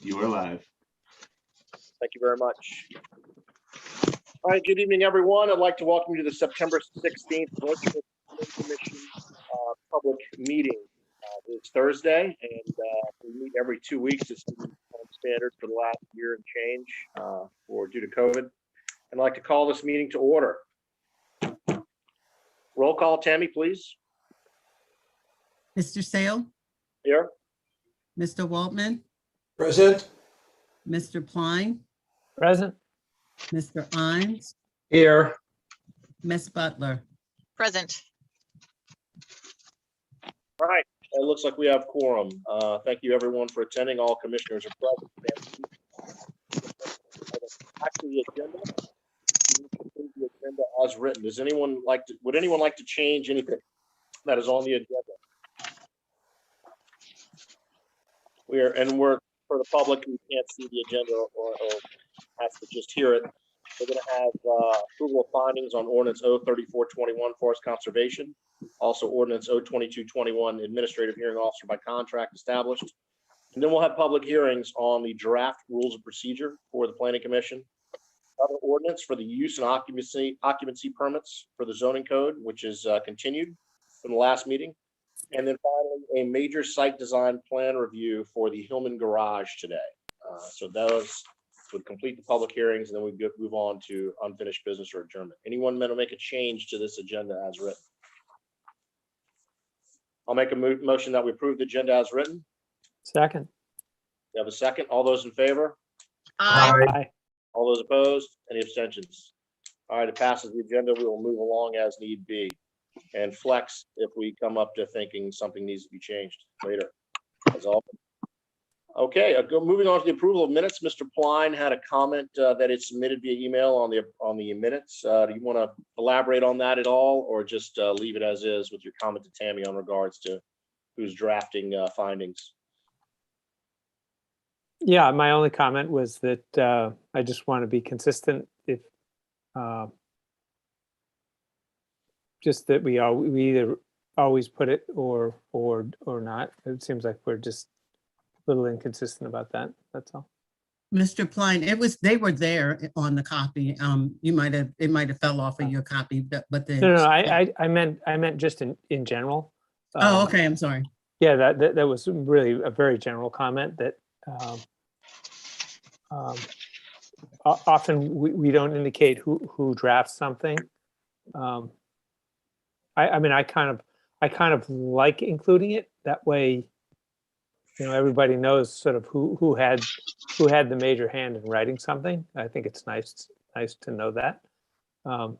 You are live. Thank you very much. All right, good evening, everyone. I'd like to welcome you to the September 16th Virtual Planning Commission public meeting. It's Thursday, and we meet every 2 weeks. It's been standard for the last year and change due to COVID. I'd like to call this meeting to order. Roll call, Tammy, please. Mr. Sale, Here. Mr. Waltman, Present. Mr. Pline, Present. Mr. Imes, Here. Ms. Butler. Present. All right, it looks like we have quorum. Thank you, everyone, for attending. All commissioners are present. Actually, the agenda as written. Would anyone like to change anything that is on the agenda? We're for the public who can't see the agenda or has to just hear it. We're going to have approval of findings on ordinance 03421 forest conservation. Also ordinance 02221 administrative hearing officer by contract established. And then we'll have public hearings on the draft rules of procedure for the planning commission. Other ordinance for the use and occupancy permits for the zoning code, which is continued from the last meeting. And then finally, a major site design plan review for the Hillman Garage today. So those would complete the public hearings, and then we move on to unfinished business or adjournment. Anyone want to make a change to this agenda as written? I'll make a motion that we approve the agenda as written. Second. You have a second? All those in favor? Aye. Aye. All those opposed? Any abstentions? All right, it passes the agenda. We will move along as need be and flex if we come up to thinking something needs to be changed later. As all. Okay, moving on to the approval of minutes. Mr. Pline had a comment that it's submitted via email on the minutes. Do you want to elaborate on that at all, or just leave it as is with your comment to Tammy on regards to who's drafting findings? Yeah, my only comment was that I just want to be consistent. If just that we either always put it or not. It seems like we're just a little inconsistent about that. That's all. Mr. Pline, they were there on the copy. It might have fell off of your copy, but the. No, I meant just in general. Oh, okay, I'm sorry. Yeah, that was really a very general comment that often we don't indicate who drafts something. I mean, I kind of like including it that way. You know, everybody knows sort of who had the major hand in writing something. I think it's nice to know that, or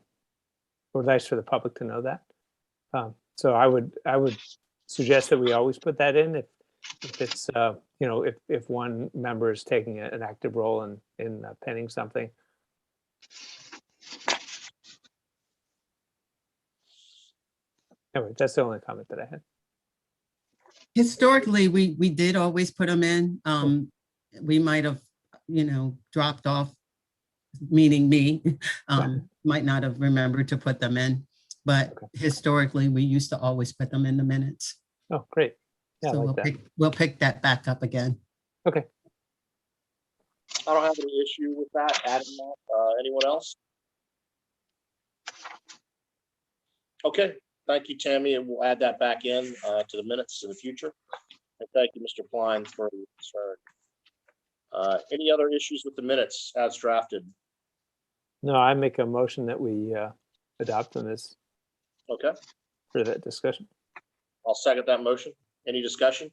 nice for the public to know that. So I would suggest that we always put that in if it's you know, if one member is taking an active role in penning something. Anyway, that's the only comment that I had. Historically, we did always put them in. We might have, dropped off, meaning me, might not have remembered to put them in. But historically, we used to always put them in the minutes. Oh, great. Yeah, So I like we'll pick that back up again. Okay. I don't have any issue with that, adding that. Anyone else? Okay, thank you, Tammy, and we'll add that back in to the minutes in the future. And thank you, Mr. Pline, for your concern. Any other issues with the minutes as drafted? No, I make a motion that we adopt them as Okay, for that discussion. I'll second that motion. Any discussion?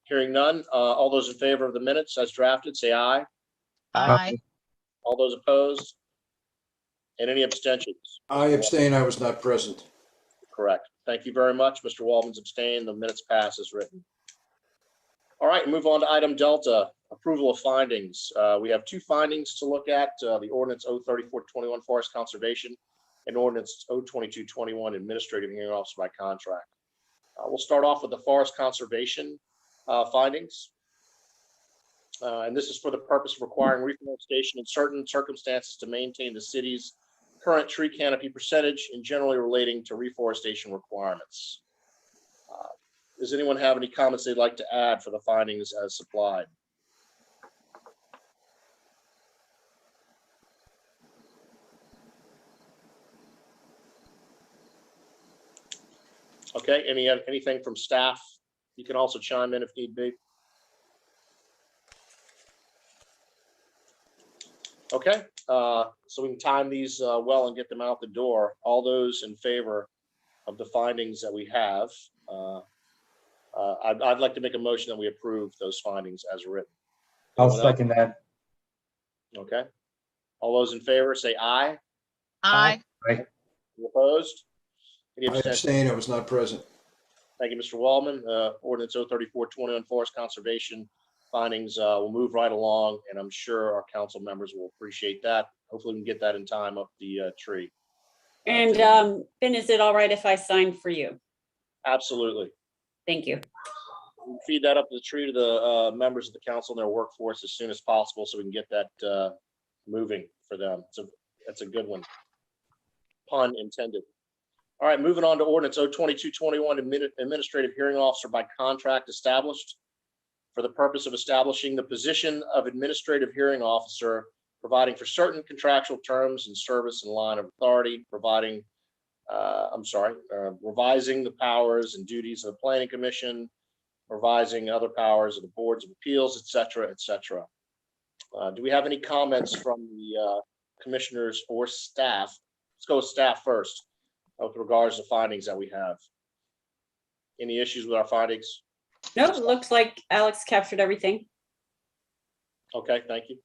Hearing none, all those in favor of the minutes as drafted, say aye. Aye. All those opposed? And any abstentions? I abstain. I was not present. Correct. Thank you very much. Mr. Waldman's abstained. The minutes pass as written. All right, move on to item Delta, approval of findings. We have two findings to look at, the ordinance 03421 forest conservation and ordinance 02221 administrative hearing officer by contract. We'll start off with the forest conservation findings. And this is for the purpose of requiring reforestation in certain circumstances to maintain the city's current tree canopy percentage and generally relating to reforestation requirements. Does anyone have any comments they'd like to add for the findings as supplied? Okay, anything from staff? You can also chime in if need be. Okay, so we can time these well and get them out the door. All those in favor of the findings that we have, I'd like to make a motion that we approve those findings as written. I'll Anyone else? second that. Okay. All those in favor say aye. Aye. Any opposed? Any I abstentions? abstain. I was not present. Thank you, Mr. Wallman. Ordinance 03420 on forest conservation findings will move right along, and I'm sure our council members will appreciate that. Hopefully we can get that in time up the tree. And Ben, is it all right if I sign for you? Absolutely. Thank you. We'll feed that up the tree to the members of the council and their workforce as soon as possible so we can get that moving for them. So that's a good one. Pun intended. All right, moving on to ordinance 02221, administrative hearing officer by contract established for the purpose of establishing the position of administrative hearing officer, providing for certain contractual terms and service and line of authority, revising the powers and duties of the planning commission, revising other powers of the boards of appeals, et cetera, et cetera. Do we have any comments from the commissioners or staff? Let's go with staff first with regards to findings that we have. Any issues with our findings? No, it looks like Alex captured everything. Okay, thank you.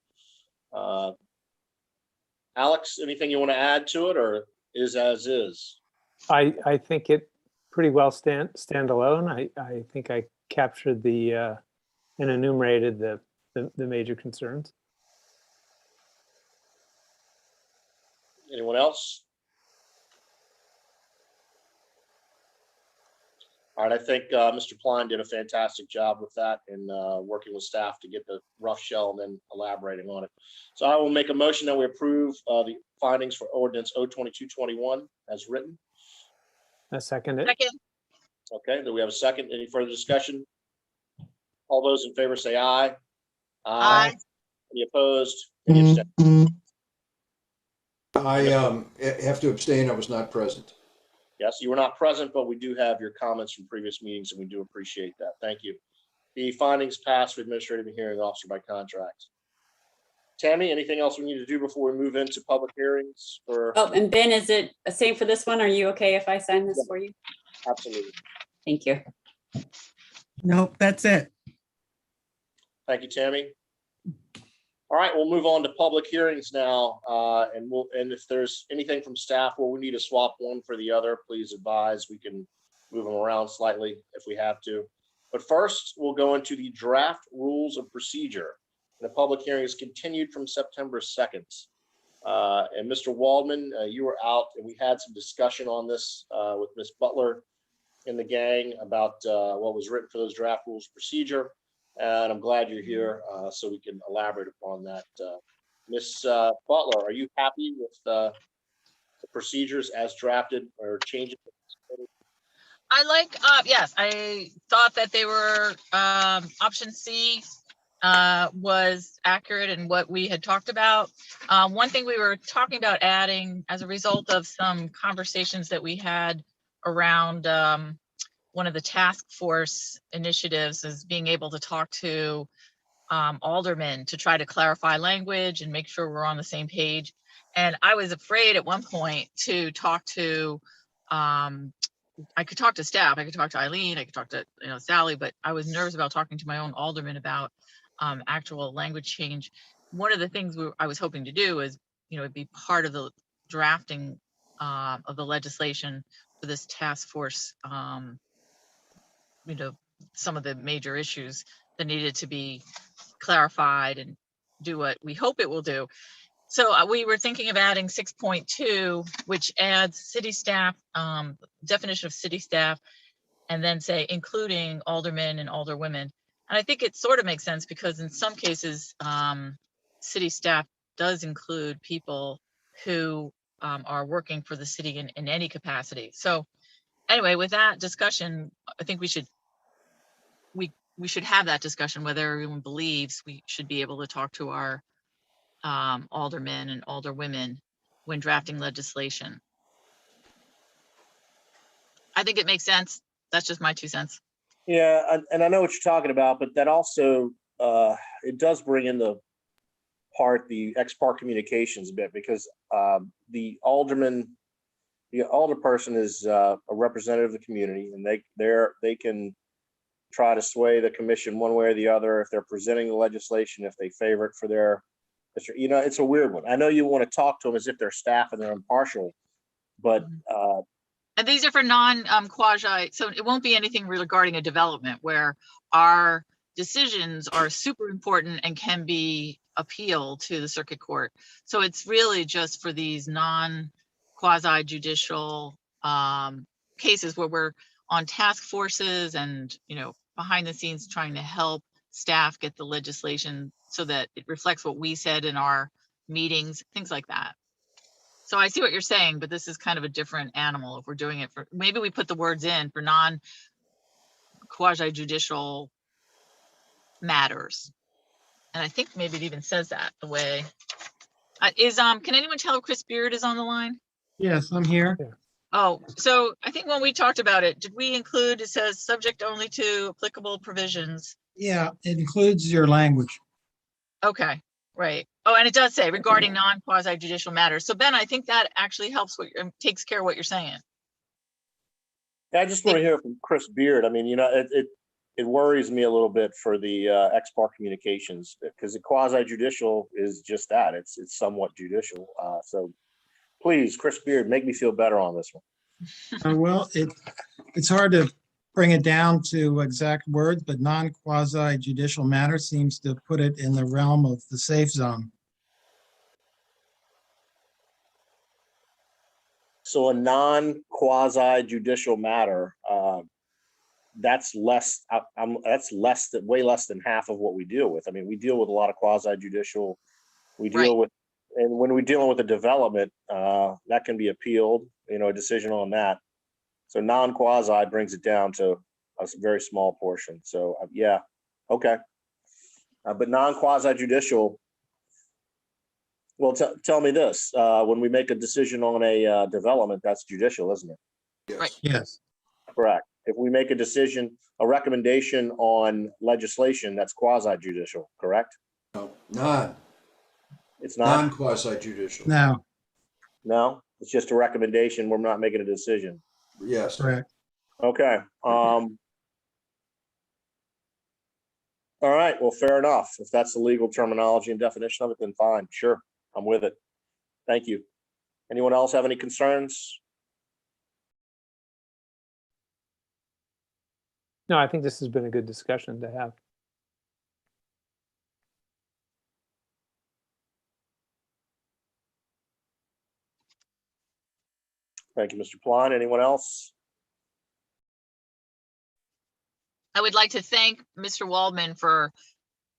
Alex, anything you want to add to it, or is as is? I think it pretty well stand alone. I think I captured the and enumerated the major concerns. Anyone else? All right, I think Mr. Klein did a fantastic job with that and working with staff to get the rough shell and then elaborating on it. So I will make a motion that we approve the findings for ordinance 02221 as written. I second it. Second. Okay, do we have a second? Any further discussion? All those in favor say aye. Aye. Any opposed? Any abstentions? I have to abstain. I was not present. Yes, you were not present, but we do have your comments from previous meetings, and we do appreciate that. Thank you. The findings passed for administrative hearing officer by contract. Tammy, anything else we need to do before we move into public hearings? For Oh, and Ben, is it the same for this one? Are you okay if I sign this for you? absolutely. Thank you. Nope, that's it. Thank you, Tammy. All right, we'll move on to public hearings now, and if there's anything from staff where we need to swap one for the other, please advise. We can move them around slightly if we have to. But first, we'll go into the draft rules of procedure. The public hearing is continued from September 2nd. And Mr. Waldman, you were out, and we had some discussion on this with Ms. Butler and the gang about what was written for those draft rules of procedure. And I'm glad you're here so we can elaborate upon that. Ms. Butler, are you happy with the procedures as drafted or changes? I like, yes, I thought that they were, option C was accurate in what we had talked about. One thing we were talking about adding as a result of some conversations that we had around one of the task force initiatives is being able to talk to aldermen to try to clarify language and make sure we're on the same page. And I was afraid at one point to talk to, I could talk to staff, I could talk to Eileen, I could talk to Sally, but I was nervous about talking to my own alderman about actual language change. One of the things I was hoping to do is, it'd be part of the drafting of the legislation for this task force, some of the major issues that needed to be clarified and do what we hope it will do. So we were thinking of adding 6.2, which adds city staff, definition of city staff, and then say including aldermen and alderwomen. And I think it sort of makes sense because in some cases, city staff does include people who are working for the city in any capacity. So anyway, with that discussion, I think we should we should have that discussion, whether everyone believes we should be able to talk to our aldermen and alderwomen when drafting legislation. I think it makes sense. That's just my 2 cents. Yeah, and I know what you're talking about, but that also, it does bring in the ex parte communications a bit, because the alderperson is a representative of the community, and they can try to sway the commission one way or the other if they're presenting the legislation, if they favor it for their, it's a weird one. I know you want to talk to them as if they're staff and they're impartial, but And these are for non-quasi, so it won't be anything regarding a development where our decisions are super important and can be appealed to the circuit court. So it's really just for these non-quasi judicial cases where we're on task forces and, behind the scenes trying to help staff get the legislation so that it reflects what we said in our meetings, things like that. So I see what you're saying, but this is kind of a different animal if we're doing it for, maybe we put the words in for non-quasi judicial matters. And I think maybe it even says that the way, can anyone tell if Chris Beard is on the line? Yes, I'm here. Oh, so I think when we talked about it, did we include, it says subject only to applicable provisions? Yeah, it includes your language. Okay, right. Oh, and it does say regarding non-quasi judicial matters. So Ben, I think that actually helps takes care of what you're saying. I just want to hear from Chris Beard. I mean, it worries me a little bit for the ex parte communications, because the quasi judicial is just that. It's somewhat judicial. So please, Chris Beard, make me feel better on this one. Well, it's hard to bring it down to exact words, but non-quasi judicial matter seems to put it in the realm of the safe zone. So a non-quasi judicial matter, that's less. Way less than half of what we deal with. I mean, we deal with a lot of quasi judicial. We deal with, and when we're dealing with a development, that can be appealed. A decision on that. So non-quasi brings it down to a very small portion. So yeah, okay. But non-quasi judicial. Well, tell me this: when we make a decision on a development, that's judicial, isn't it? Yes. Right. Yes. Correct. If we make a recommendation on legislation, that's quasi judicial. Correct? No, It's not. non-quasi judicial. No, It's just a recommendation. We're not making a decision. Yes. correct. Okay. All right. Well, fair enough. If that's the legal terminology and definition of it, then fine. Sure. I'm with it. Thank you. Anyone else have any concerns? No, I think this has been a good discussion to have. Thank you, Mr. Pline. Anyone else? I would like to thank Mr. Waldman for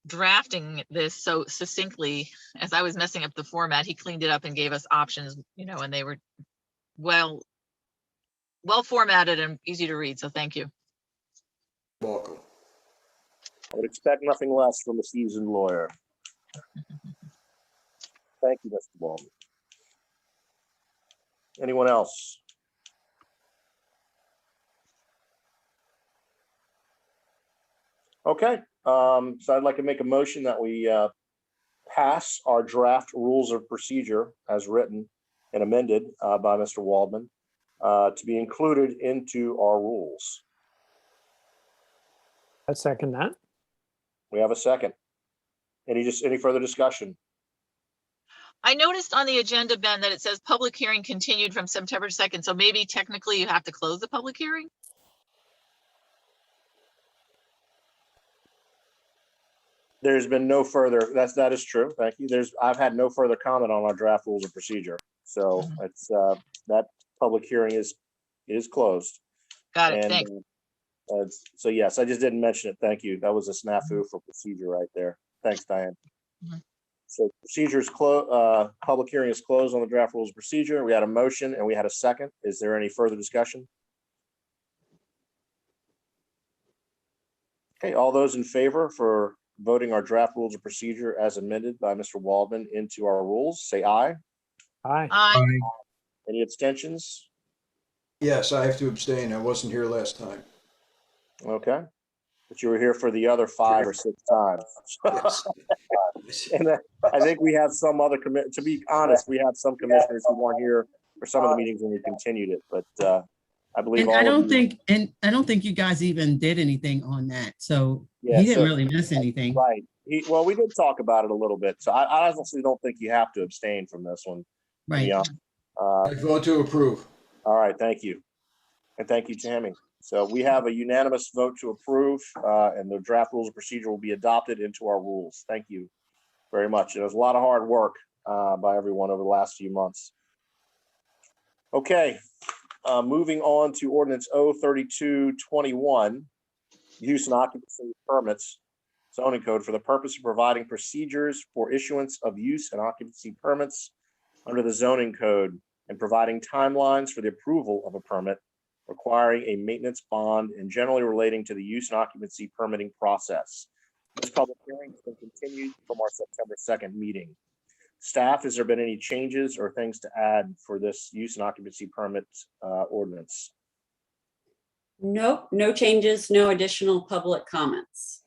drafting this so succinctly. As I was messing up the format, he cleaned it up and gave us options, and they were well formatted and easy to read. So thank you. Welcome. I would expect nothing less from a seasoned lawyer. Thank you, Mr. Baldwin. Anyone else? Okay, so I'd like to make a motion that we pass our draft rules of procedure as written and amended by Mr. Waldman to be included into our rules. I second that. We have a second. Any further discussion? I noticed on the agenda, Ben, that it says public hearing continued from September 2nd. So maybe technically you have to close the public hearing? There's been no further, that is true. Thank you. I've had no further comment on our draft rules of procedure. So it's that public hearing is closed. Got it. And, Thanks. so yes, I just didn't mention it. Thank you. That was a snafu for procedure right there. Thanks, Diane. So procedure is closed. Public hearing is closed on the draft rules of procedure. We had a motion and we had a second. Is there any further discussion? Okay, all those in favor for voting our draft rules of procedure as amended by Mr. Waldman into our rules, say aye. Aye. Aye. Any abstentions? Yes, I have to abstain. I wasn't here last time. Okay, but you were here for the other 5 or 6 times. Yes. And I think we have some other to be honest, we have some commissioners who weren't here for some of the meetings when we continued it, but I believe And I all of don't you. think you guys even did anything on that. So Yeah, he didn't so- really miss anything. Right. Well, we did talk about it a little bit, so I honestly don't think you have to abstain from this one. Right. Yeah. I vote to approve. All right, thank you. And thank you, Tammy. So we have a unanimous vote to approve, and the draft rules of procedure will be adopted into our rules. Thank you very much. It was a lot of hard work by everyone over the last few months. Okay, moving on to ordinance 03221, use and occupancy permits, zoning code for the purpose of providing procedures for issuance of use and occupancy permits under the zoning code and providing timelines for the approval of a permit, requiring a maintenance bond and generally relating to the use and occupancy permitting process. This public hearing has been continued from our September 2nd meeting. Staff, has there been any changes or things to add for this use and occupancy permit ordinance? Nope, no changes, no additional public comments.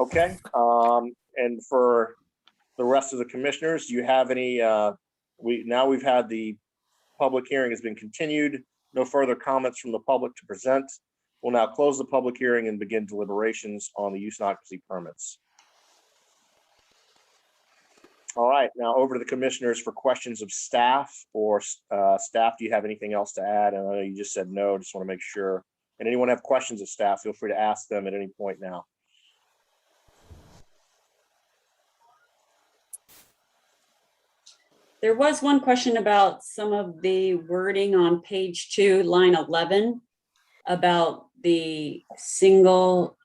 Okay, and for the rest of the commissioners, do you have any, we've had the public hearing has been continued. No further comments from the public to present. We'll now close the public hearing and begin deliberations on the use and occupancy permits. All right, now over to the commissioners for questions of staff or staff. Do you have anything else to add? And I know you just said no, just want to make sure. And anyone have questions of staff, feel free to ask them at any point now. There was one question about some of the wording on page 2, line 11, about the single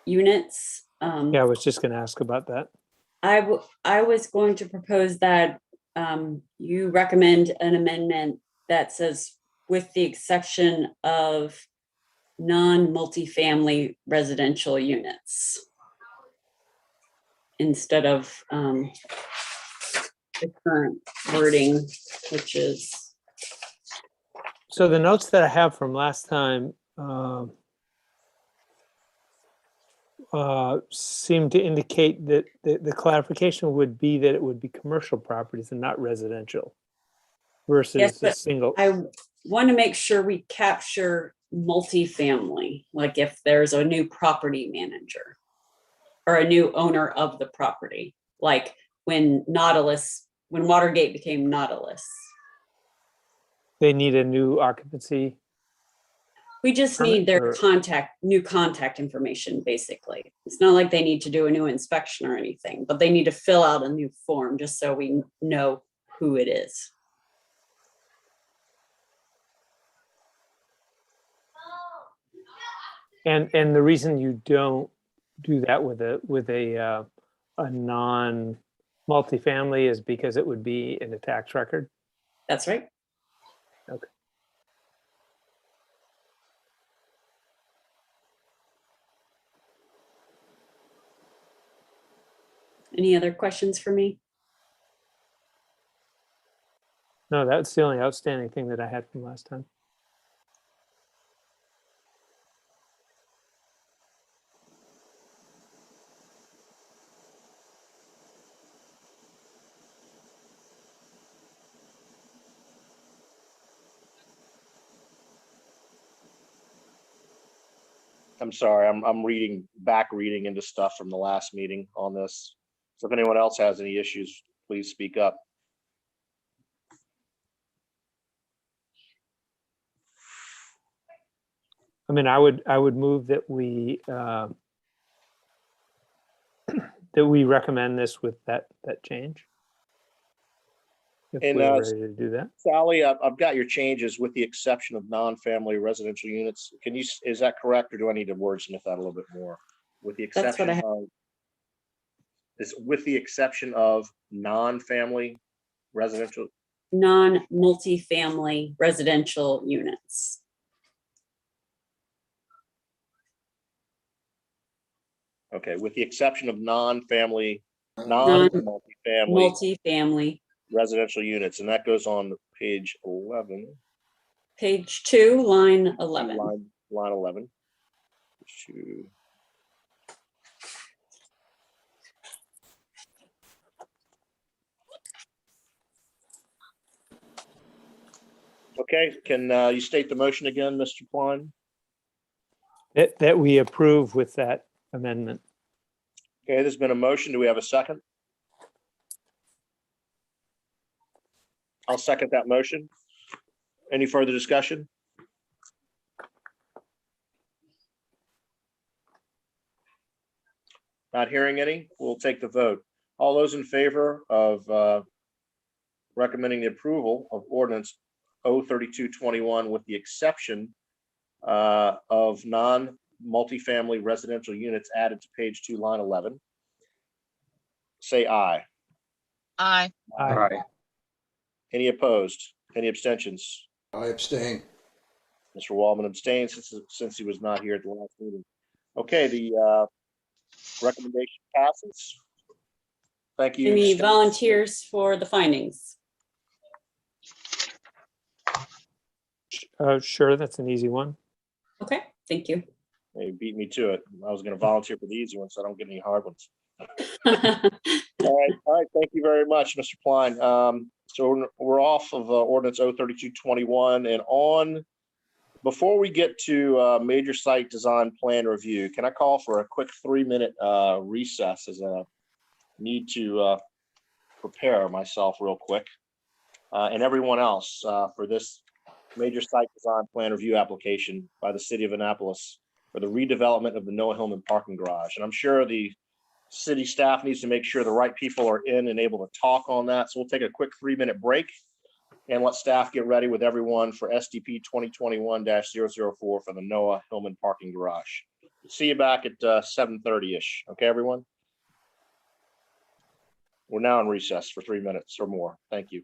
units. Yeah, I was just going to ask about that. I was going to propose that you recommend an amendment that says, with the exception of non-multifamily residential units, instead of the current wording, which is, So the notes that I have from last time seem to indicate that the clarification would be that it would be commercial properties and not residential versus Yes, a but single. I want to make sure we capture multifamily, like if there's a new property manager or a new owner of the property, like when Watergate became Nautilus. They need a new occupancy. We just Permit need their or- new contact information, basically. It's not like they need to do a new inspection or anything, but they need to fill out a new form just so we know who it is. And the reason you don't do that with a non-multifamily is because it would be in the tax record. That's right. Okay. Any other questions for me? No, that's the only outstanding thing that I had from last time. I'm sorry, I'm back reading into stuff from the last meeting on this. So if anyone else has any issues, please speak up. I mean, I would move that we that we recommend this with that change. If And, we're ready to do that. Sally, I've got your changes with the exception of non-family residential units. Is that correct, or do I need to wordsmith that a little bit more? With the That's exception what I have. of, is with the exception of non-family residential, non-multifamily residential units. Okay, with the exception of non-multifamily Multifamily. residential units, and that goes on page 11. Page 2, line 11. Line 11. Okay, can you state the motion again, Mr. Klein? That we approve with that amendment. Okay, there's been a motion. Do we have a second? I'll second that motion. Any further discussion? Not hearing any, we'll take the vote. All those in favor of recommending the approval of ordinance 03221 with the exception of non-multifamily residential units added to page 2, line 11, say aye. Aye. Aye. Any opposed? Any abstentions? I abstain. Mr. Wallman abstains since he was not here at the last meeting. Okay, the recommendation passes. Thank you. Any staff. volunteers for the findings? Sure, that's an easy one. Okay, thank you. They beat me to it. I was going to volunteer for the easy ones, so I don't get any hard ones. All right. Thank you very much, Mr. Klein. So we're off of ordinance 03221 and on. Before we get to major site design plan review, can I call for a quick 3-minute recess as I need to prepare myself real quick and everyone else for this major site design plan review application by the city of Annapolis for the redevelopment of the Noah Hillman parking garage. And I'm sure the city staff needs to make sure the right people are in and able to talk on that. So we'll take a quick 3-minute break and let staff get ready with everyone for SDP 2021-004 for the Noah Hillman parking garage. See you back at 7:30-ish. Okay, everyone? We're now in recess for 3 minutes or more. Thank you.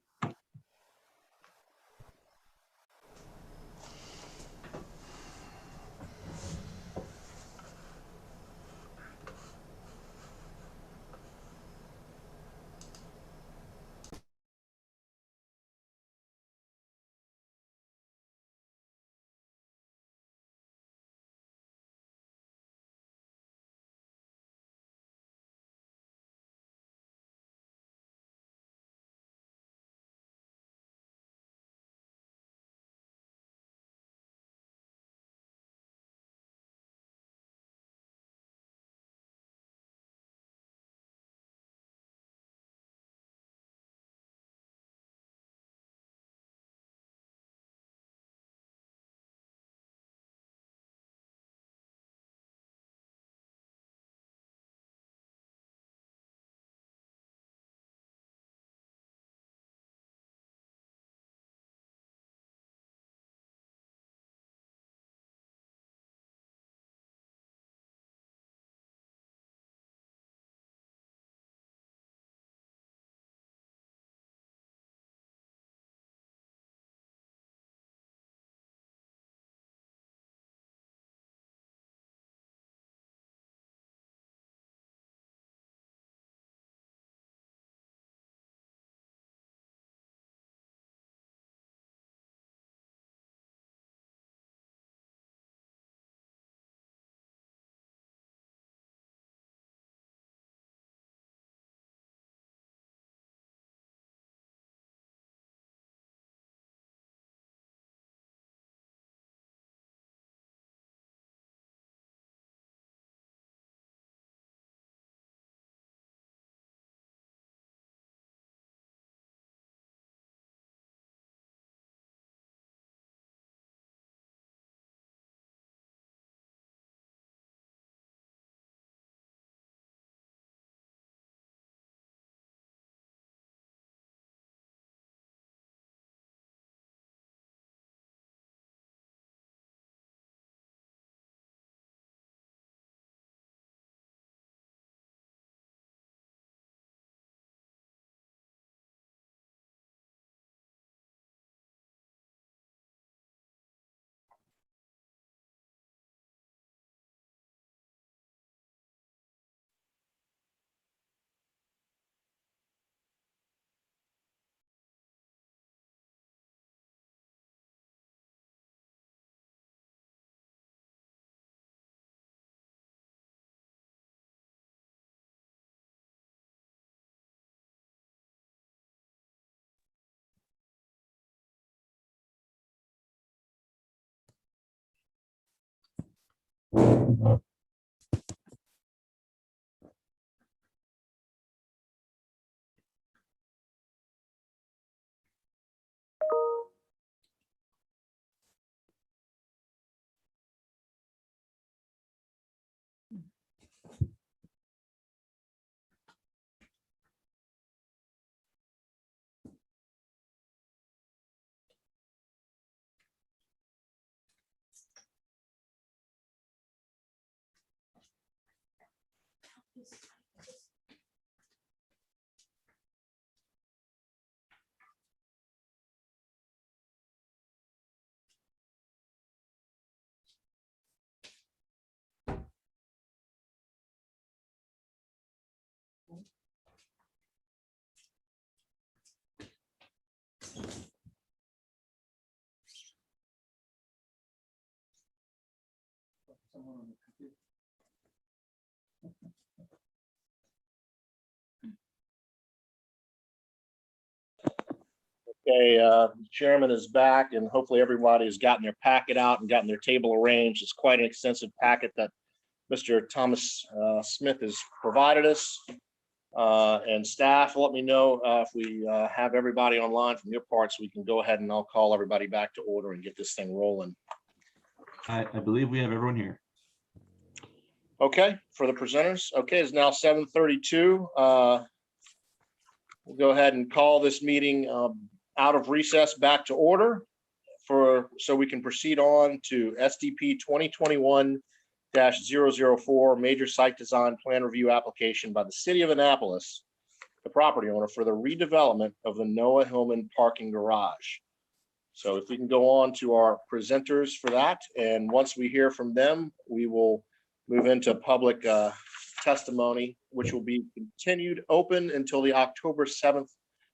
Okay, the chairman is back, and hopefully everybody has gotten their packet out and gotten their table arranged. It's quite an extensive packet that Mr. Thomas Smith has provided us. And staff, let me know if we have everybody online from your parts, we can go ahead and I'll call everybody back to order and get this thing rolling. I believe we have everyone here. Okay, for the presenters. Okay, it's now 7:32. We'll go ahead and call this meeting out of recess back to order so we can proceed on to SDP 2021-004 Major Site Design Plan Review Application by the City of Annapolis, the property owner, for the redevelopment of the Noah Hillman parking garage. So if we can go on to our presenters for that, and once we hear from them, we will move into public testimony, which will be continued open until the October 7th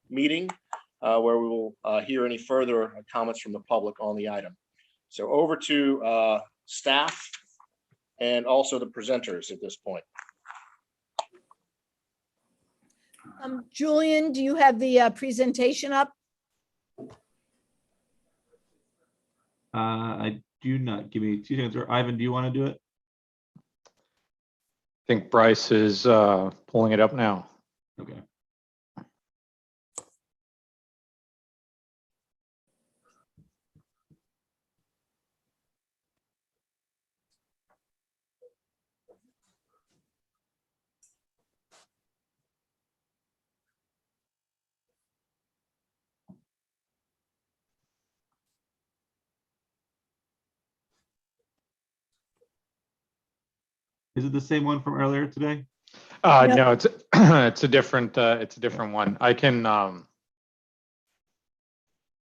meeting, where we will hear any further comments from the public on the item. So over to staff and also the presenters at this point. Julian, do you have the presentation up? I do not. Give me 2 seconds. Or Ivan, do you want to do it? I think Bryce is pulling it up now. Okay. Is it the same one from earlier today? No, it's it's a different one. I can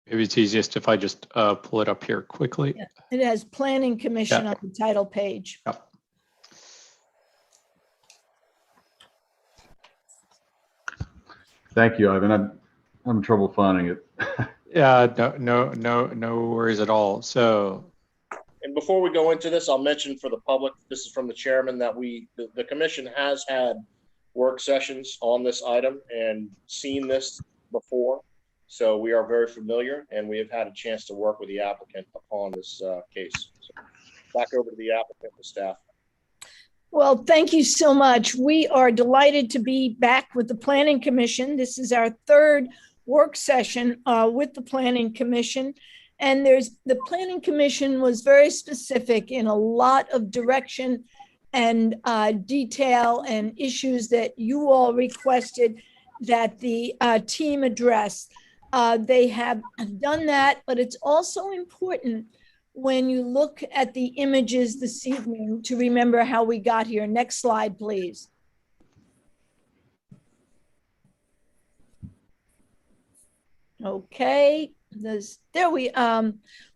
maybe it's easiest if I just pull it up here quickly. Yeah. It has Planning Commission Yeah. on the title page. Yep. Thank you, Ivan. I'm having trouble finding it. Yeah, no worries at all. So, And before we go into this, I'll mention for the public, this is from the chairman, that the commission has had work sessions on this item and seen this before. So we are very familiar and we have had a chance to work with the applicant upon this case. So back over to the applicant and staff. Well, thank you so much. We are delighted to be back with the Planning Commission. This is our third work session with the Planning Commission. And the Planning Commission was very specific in a lot of direction and detail and issues that you all requested that the team address. They have done that, but it's also important when you look at the images this evening to remember how we got here. Next slide, please. Okay,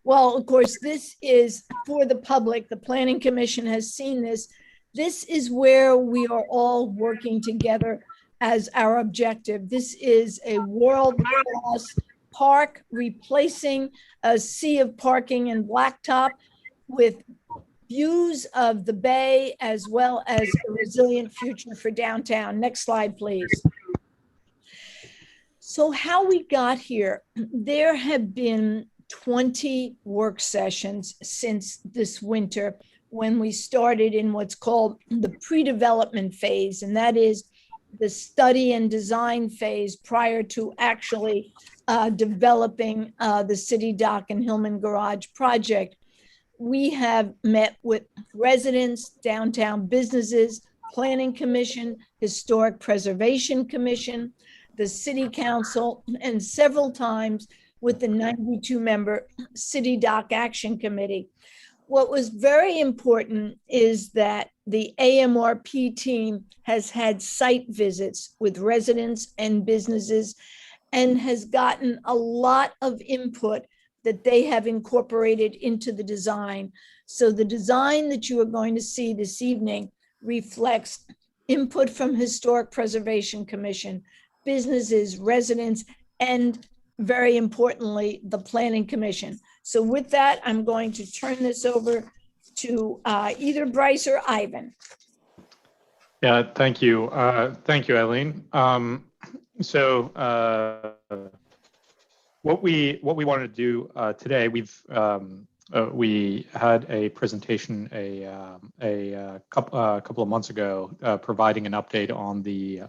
well, of course, this is for the public. The Planning Commission has seen this. This is where we are all working together as our objective. This is a world-class park replacing a sea of parking and blacktop with views of the bay as well as a resilient future for downtown. Next slide, please. So how we got here, there have been 20 work sessions since this winter when we started in what's called the pre-development phase, and that is the study and design phase prior to actually developing the City Dock and Hillman Garage project. We have met with residents, downtown businesses, Planning Commission, Historic Preservation Commission, the City Council, and several times with the 92-member City Dock Action Committee. What was very important is that the AMRP team has had site visits with residents and businesses and has gotten a lot of input that they have incorporated into the design. So the design that you are going to see this evening reflects input from Historic Preservation Commission, businesses, residents, and very importantly, the Planning Commission. So with that, I'm going to turn this over to either Bryce or Ivan. Yeah, thank you. Thank you, Eileen. What we wanted to do today, we had a presentation a couple of months ago providing an update on the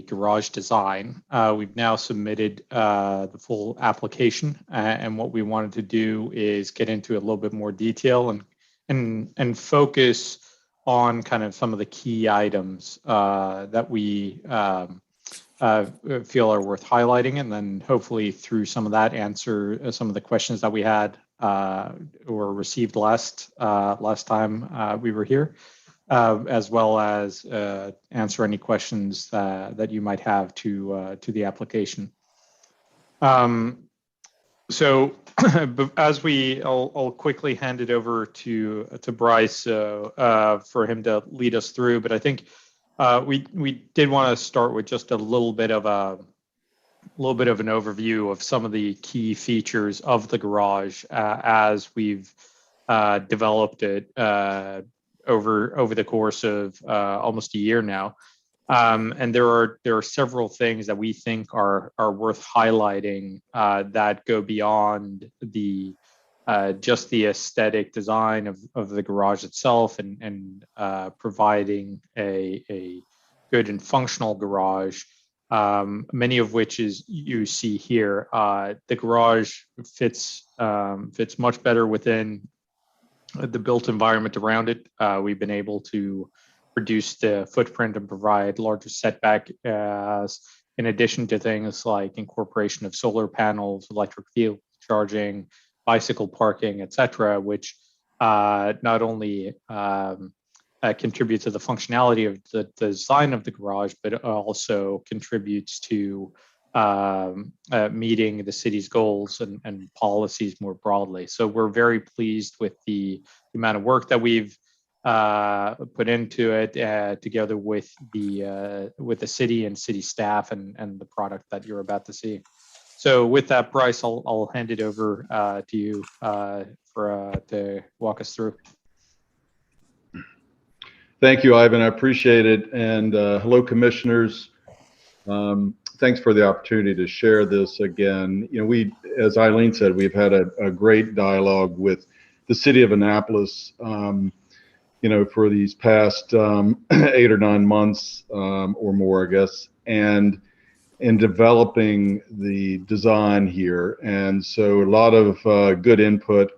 garage design. We've now submitted the full application, and what we wanted to do is get into a little bit more detail and focus on kind of some of the key items that we feel are worth highlighting, and then hopefully through some of that answer some of the questions that we had or received last time we were here, as well as answer any questions that you might have to the application. So as I'll quickly hand it over to Bryce for him to lead us through, but I think we did want to start with just a little bit of an overview of some of the key features of the garage as we've developed it over the course of almost a year now. And there are several things that we think are worth highlighting that go beyond the just the aesthetic design of the garage itself and providing a good and functional garage, many of which is you see here. The garage fits much better within the built environment around it. We've been able to reduce the footprint and provide larger setback, in addition to things like incorporation of solar panels, electric vehicle charging, bicycle parking, etc., which not only contribute to the functionality of the design of the garage, but also contributes to meeting the city's goals and policies more broadly. So we're very pleased with the amount of work that we've put into it, together with the city and city staff and the product that you're about to see. So with that, Bryce, I'll hand it over to you to walk us through. Thank you, Ivan. I appreciate it. And hello, commissioners. Thanks for the opportunity to share this again. You know, as Eileen said, we've had a great dialogue with the city of Annapolis, you know, for these past 8 or 9 months or more, I guess, and in developing the design here. And so a lot of good input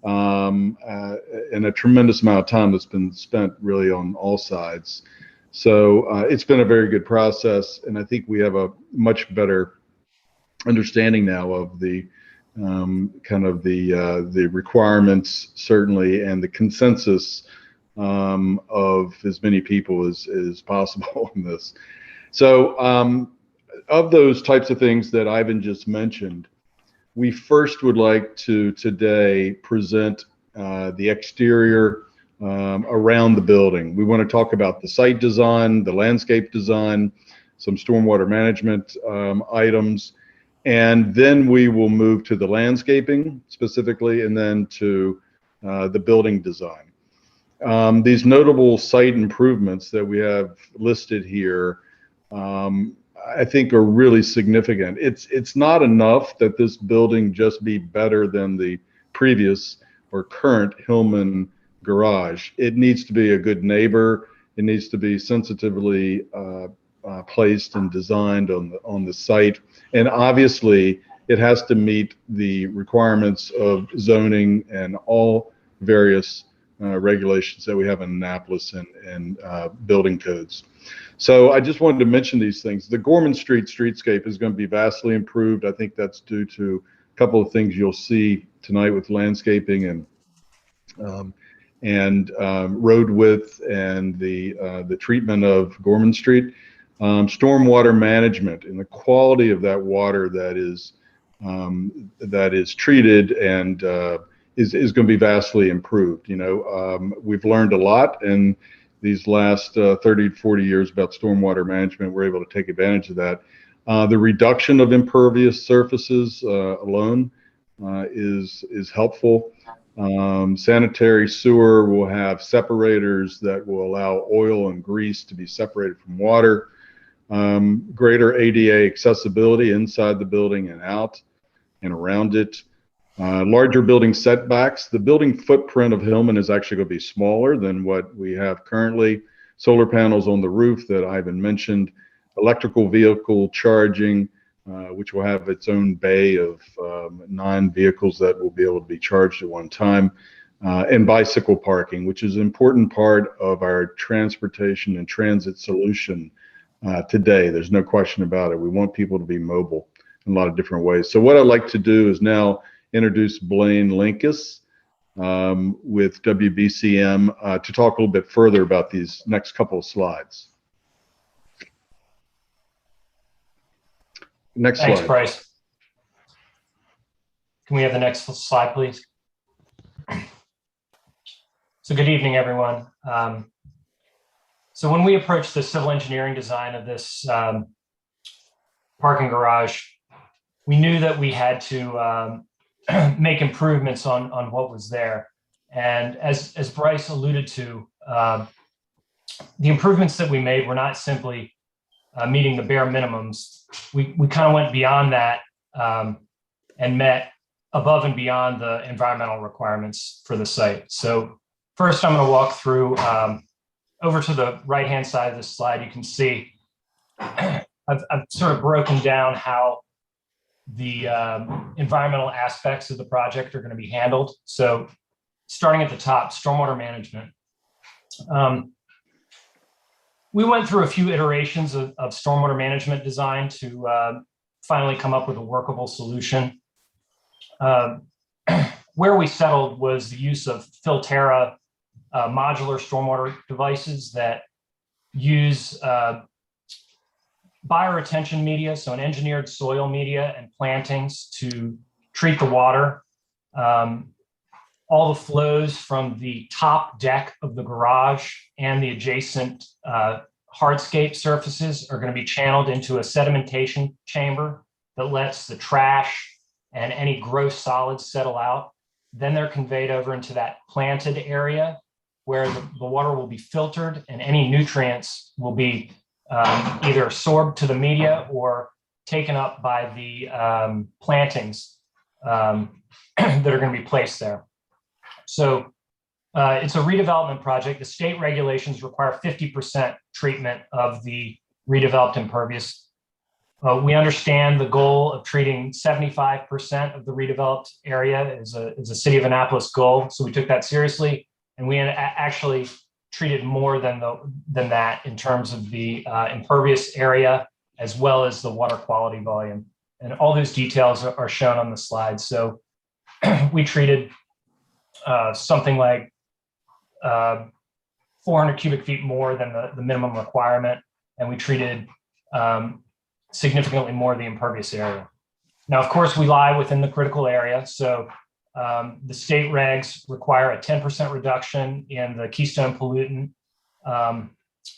and a tremendous amount of time that's been spent really on all sides. So it's been a very good process, and I think we have a much better understanding now of the kind of the requirements, certainly, and the consensus of as many people as possible in this. So of those types of things that Ivan just mentioned, we first would like to today present the exterior around the building. We want to talk about the site design, the landscape design, some stormwater management items, and then we will move to the landscaping specifically, and then to the building design. These notable site improvements that we have listed here, I think are really significant. It's not enough that this building just be better than the previous or current Hillman garage. It needs to be a good neighbor. It needs to be sensitively placed and designed on the site. And obviously, it has to meet the requirements of zoning and all various regulations that we have in Annapolis and building codes. So I just wanted to mention these things. The Gorman Street streetscape is going to be vastly improved. I think that's due to a couple of things you'll see tonight with landscaping and road width and the treatment of Gorman Street. Stormwater management and the quality of that water that is treated and is going to be vastly improved. You know, we've learned a lot in these last 30 to 40 years about stormwater management. We're able to take advantage of that. The reduction of impervious surfaces alone is helpful. Sanitary sewer will have separators that will allow oil and grease to be separated from water. Greater ADA accessibility inside the building and out and around it. Larger building setbacks. The building footprint of Hillman is actually going to be smaller than what we have currently. Solar panels on the roof that Ivan mentioned. Electrical vehicle charging, which will have its own bay of 9 vehicles that will be able to be charged at one time. And bicycle parking, which is an important part of our transportation and transit solution today. There's no question about it. We want people to be mobile in a lot of different ways. So what I'd like to do is now introduce Blaine Linkus with WBCM to talk a little bit further about these next couple of slides. Next slide. Thanks, Bryce. Can we have the next slide, please? So good evening, everyone. So when we approached the civil engineering design of this parking garage, we knew that we had to make improvements on what was there. And as Bryce alluded to, the improvements that we made were not simply meeting the bare minimums. We kind of went beyond that and met above and beyond the environmental requirements for the site. So first, I'm going to walk through over to the right-hand side of this slide. You can see I've sort of broken down how the environmental aspects of the project are going to be handled. So starting at the top, stormwater management. We went through a few iterations of stormwater management design to finally come up with a workable solution. Where we settled was the use of Filterra modular stormwater devices that use bioretention media, so an engineered soil media and plantings to treat the water. All the flows from the top deck of the garage and the adjacent hardscape surfaces are going to be channeled into a sedimentation chamber that lets the trash and any gross solids settle out. Then they're conveyed over into that planted area where the water will be filtered and any nutrients will be either absorbed to the media or taken up by the plantings that are going to be placed there. So it's a redevelopment project. The state regulations require 50% treatment of the redeveloped impervious. We understand the goal of treating 75% of the redeveloped area is a City of Annapolis goal. So we took that seriously, and we actually treated more than that in terms of the impervious area as well as the water quality volume. And all those details are shown on the slide. So we treated something like 400 cubic feet more than the minimum requirement, and we treated significantly more of the impervious area. Now, of course, we lie within the critical area, so the state regs require a 10% reduction in the keystone pollutant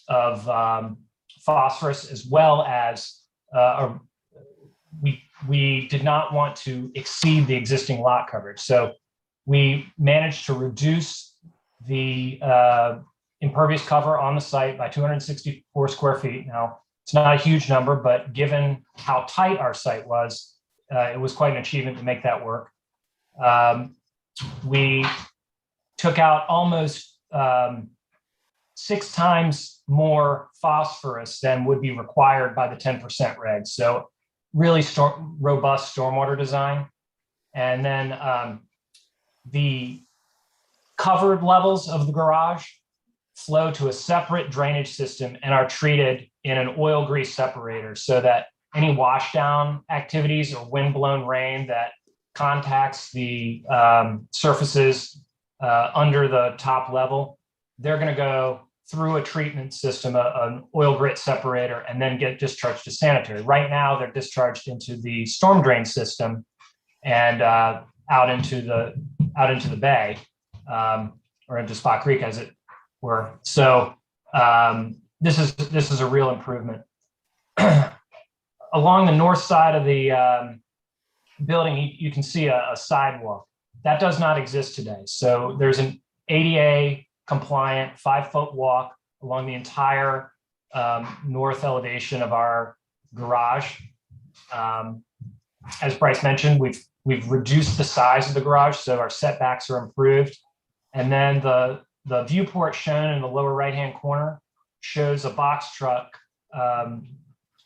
of phosphorus, as well as we did not want to exceed the existing lot coverage. So we managed to reduce the impervious cover on the site by 264 square feet. Now, it's not a huge number, but given how tight our site was, it was quite an achievement to make that work. we took out almost 6 times more phosphorus than would be required by the 10% reg. So really robust stormwater design. And then the covered levels of the garage flow to a separate drainage system and are treated in an oil grease separator so that any washdown activities or windblown rain that contacts the surfaces under the top level, they're going to go through a treatment system, an oil grit separator, and then get discharged to sanitary. Right now, they're discharged into the storm drain system and out into the bay, or into Spot Creek, as it were. So this is a real improvement. Along the north side of the building, you can see a sidewalk. That does not exist today. So there's an ADA compliant 5-foot walk along the entire north elevation of our garage. As Bryce mentioned, we've reduced the size of the garage, so our setbacks are improved. And then the viewport shown in the lower right-hand corner shows a box truck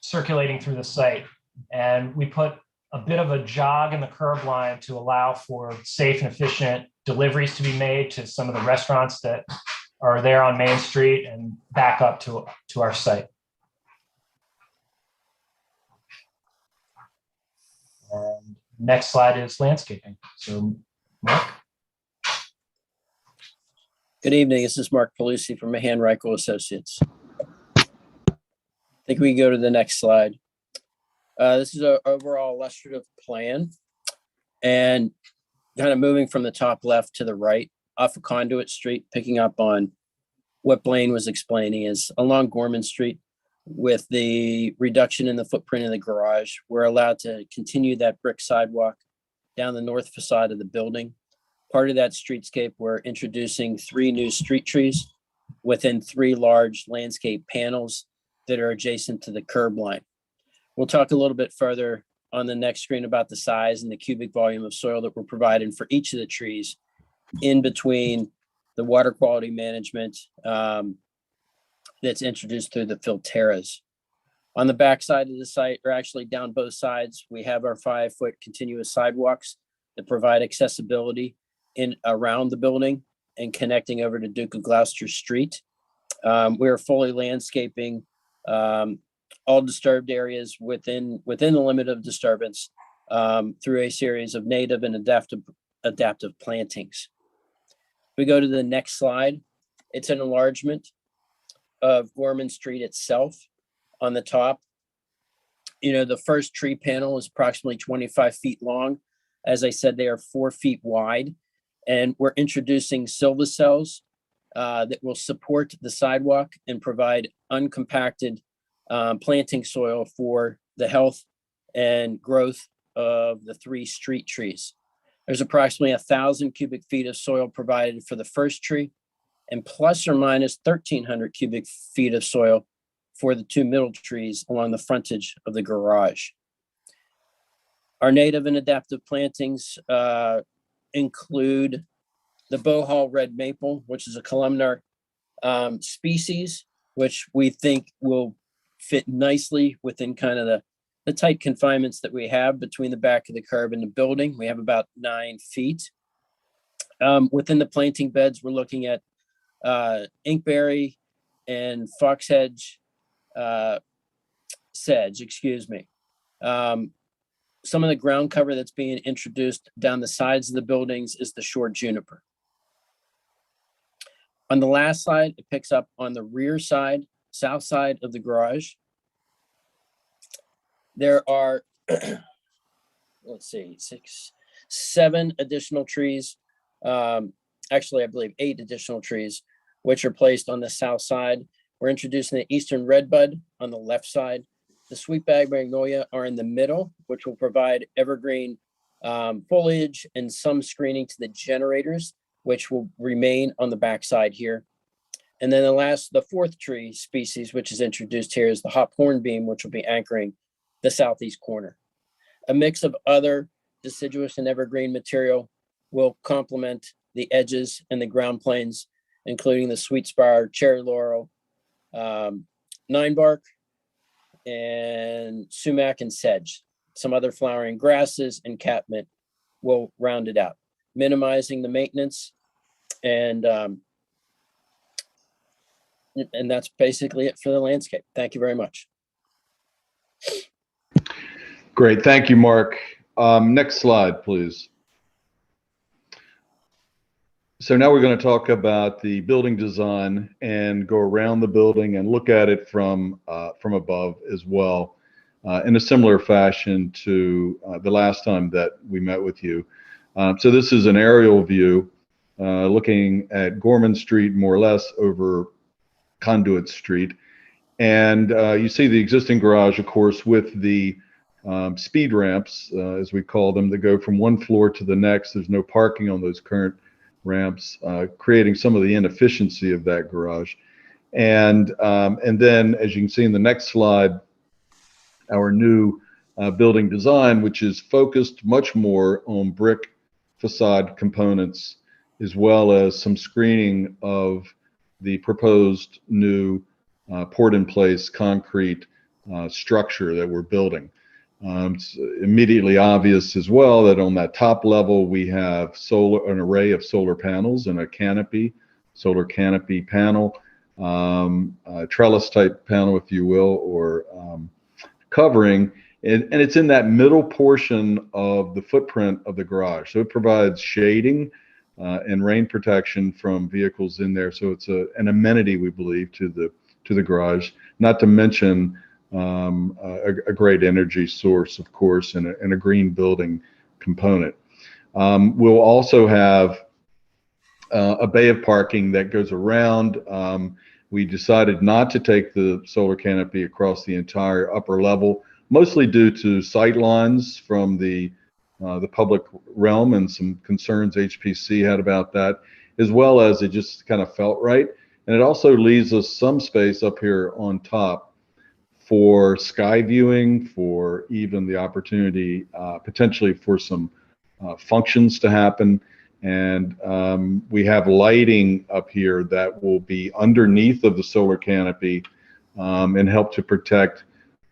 circulating through the site. And we put a bit of a jog in the curb line to allow for safe and efficient deliveries to be made to some of the restaurants that are there on Main Street and back up to our site. And next slide is landscaping. So Mark. Good evening. This is Mark Palusi from Mahan Reichel Associates. I think we can go to the next slide. This is our overall illustrative plan, and kind of moving from the top left to the right off of Conduit Street, picking up on what Blaine was explaining, is along Gorman Street with the reduction in the footprint of the garage, we're allowed to continue that brick sidewalk down the north facade of the building. Part of that streetscape, we're introducing 3 new street trees within 3 large landscape panels that are adjacent to the curb line. We'll talk a little bit further on the next screen about the size and the cubic volume of soil that we're providing for each of the trees in between the water quality management that's introduced through the filteras. On the back side of the site, or actually down both sides, we have our 5-foot continuous sidewalks that provide accessibility in around the building and connecting over to Duke of Gloucester Street. We're fully landscaping all disturbed areas within the limit of disturbance through a series of native and adaptive plantings. We go to the next slide. It's an enlargement of Gorman Street itself. On the top, the first tree panel is approximately 25 feet long. As I said, they are 4 feet wide, and we're introducing silvacells that will support the sidewalk and provide uncompacted planting soil for the health and growth of the 3 street trees. There's approximately 1,000 cubic feet of soil provided for the first tree, and plus or minus 1,300 cubic feet of soil for the 2 middle trees along the frontage of the garage. Our native and adaptive plantings include the Bohol red maple, which is a columnar species, which we think will fit nicely within kind of the tight confinements that we have between the back of the curb and the building. We have about 9 feet. Within the planting beds, we're looking at inkberry and foxedge sedge, excuse me. Some of the ground cover that's being introduced down the sides of the buildings is the short juniper. On the last slide, it picks up on the rear side, south side of the garage. There are, let's see, 6, 7 additional trees. Actually, I believe 8 additional trees, which are placed on the south side. We're introducing the eastern redbud on the left side. The sweetbag magnolia are in the middle, which will provide evergreen foliage and some screening to the generators, which will remain on the backside here. And then the 4th tree species, which is introduced here, is the hop hornbeam, which will be anchoring the southeast corner. A mix of other deciduous and evergreen material will complement the edges and the ground planes, including the sweet spire, cherry laurel, 9-bark, and sumac and sedge. Some other flowering grasses and catmint will round it out, minimizing the maintenance. And that's basically it for the landscape. Thank you very much. Great, thank you, Mark. Next slide, please. So now we're going to talk about the building design and go around the building and look at it from above as well, in a similar fashion to the last time that we met with you. So this is an aerial view looking at Gorman Street, more or less over Conduit Street. And you see the existing garage, of course, with the speed ramps, as we call them, that go from one floor to the next. There's no parking on those current ramps, creating some of the inefficiency of that garage. And then, as you can see in the next slide, our new building design, which is focused much more on brick facade components, as well as some screening of the proposed new poured-in-place concrete structure that we're building. It's immediately obvious as well that on that top level we have an array of solar panels and a solar canopy panel, trellis type panel, if you will, or covering, and it's in that middle portion of the footprint of the garage. So it provides shading and rain protection from vehicles in there. So it's an amenity, we believe, to the garage, not to mention a great energy source, of course, and a green building component. We'll also have a bay of parking that goes around. We decided not to take the solar canopy across the entire upper level, mostly due to sight lines from the public realm and some concerns HPC had about that, as well as it just kind of felt right. And it also leaves us some space up here on top for sky viewing, for even the opportunity potentially for some functions to happen. And we have lighting up here that will be underneath of the solar canopy and help to protect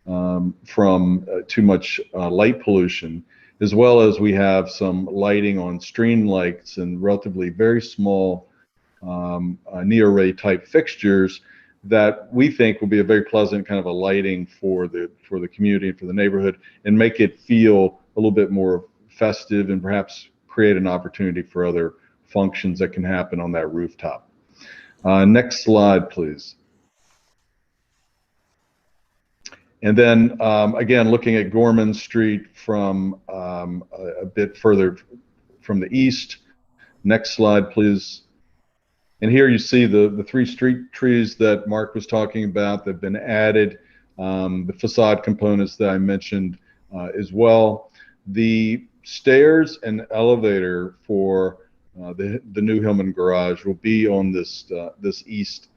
from too much light pollution, as well as we have some lighting on stream lights and relatively very small neo-ray type fixtures that we think will be a very pleasant kind of a lighting for the community and for the neighborhood, and make it feel a little bit more festive and perhaps create an opportunity for other functions that can happen on that rooftop. Next slide, please. And then again, looking at Gorman Street from a bit further from the east. Next slide, please. And here you see the 3 street trees that Mark was talking about that have been added, the facade components that I mentioned as well. The stairs and elevator for the new Hillman garage will be on this east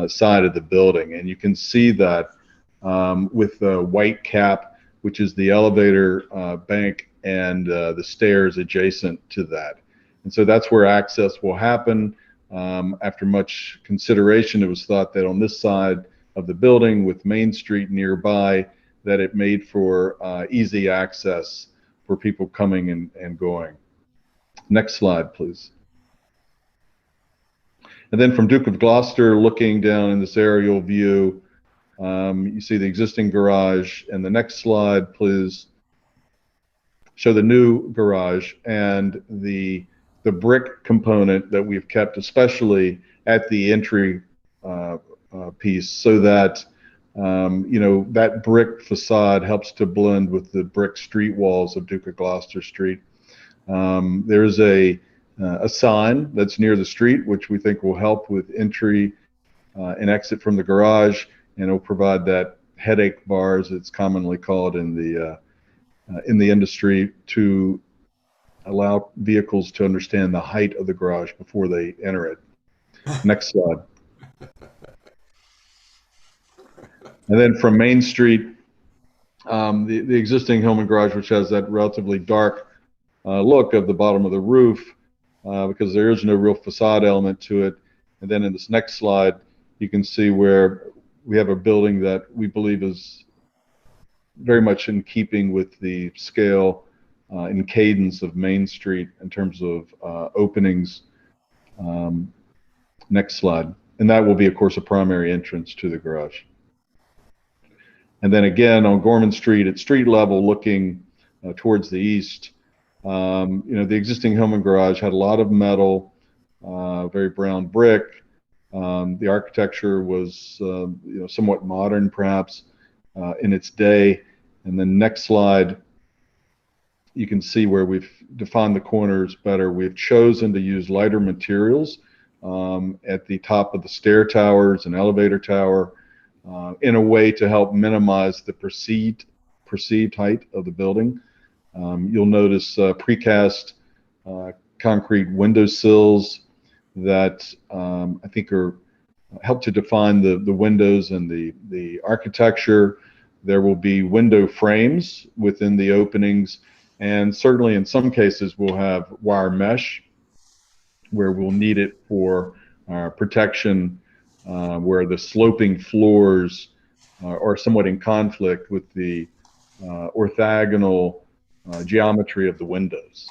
side of the building. And you can see that with the white cap, which is the elevator bank, and the stairs adjacent to that. And so that's where access will happen. After much consideration, it was thought that on this side of the building with Main Street nearby, that it made for easy access for people coming and going. Next slide, please. And then from Duke of Gloucester, looking down in this aerial view, you see the existing garage. And the next slide, please, show the new garage and the brick component that we've kept, especially at the entry piece, so that you know, that brick facade helps to blend with the brick street walls of Duke of Gloucester Street. There's a sign that's near the street, which we think will help with entry and exit from the garage, and it'll provide that headache bar, as it's commonly called in the industry, to allow vehicles to understand the height of the garage before they enter it. Next slide. And then from Main Street, the existing Hillman garage, which has that relatively dark look of the bottom of the roof, because there is no real facade element to it. And then in this next slide, you can see where we have a building that we believe is very much in keeping with the scale and cadence of Main Street in terms of openings. Next slide. And that will be, of course, a primary entrance to the garage. And then again on Gorman Street at street level, looking towards the east, the existing home and garage had a lot of metal, very brown brick. The architecture was, somewhat modern, perhaps, in its day. And then next slide, you can see where we've defined the corners better. We've chosen to use lighter materials at the top of the stair towers and elevator tower in a way to help minimize the perceived height of the building. You'll notice precast concrete windowsills that I think help to define the windows and the architecture. There will be window frames within the openings, and certainly in some cases we'll have wire mesh where we'll need it for protection, where the sloping floors are somewhat in conflict with the orthogonal geometry of the windows.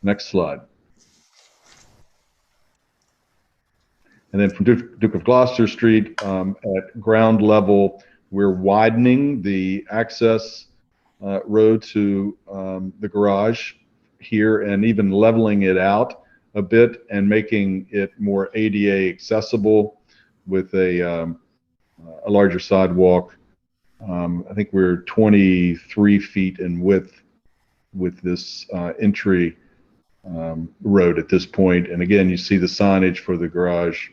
Next slide. And then from Duke of Gloucester Street, at ground level, we're widening the access road to the garage here and even leveling it out a bit and making it more ADA accessible with a larger sidewalk. I think we're 23 feet in width with this entry road at this point. And again, you see the signage for the garage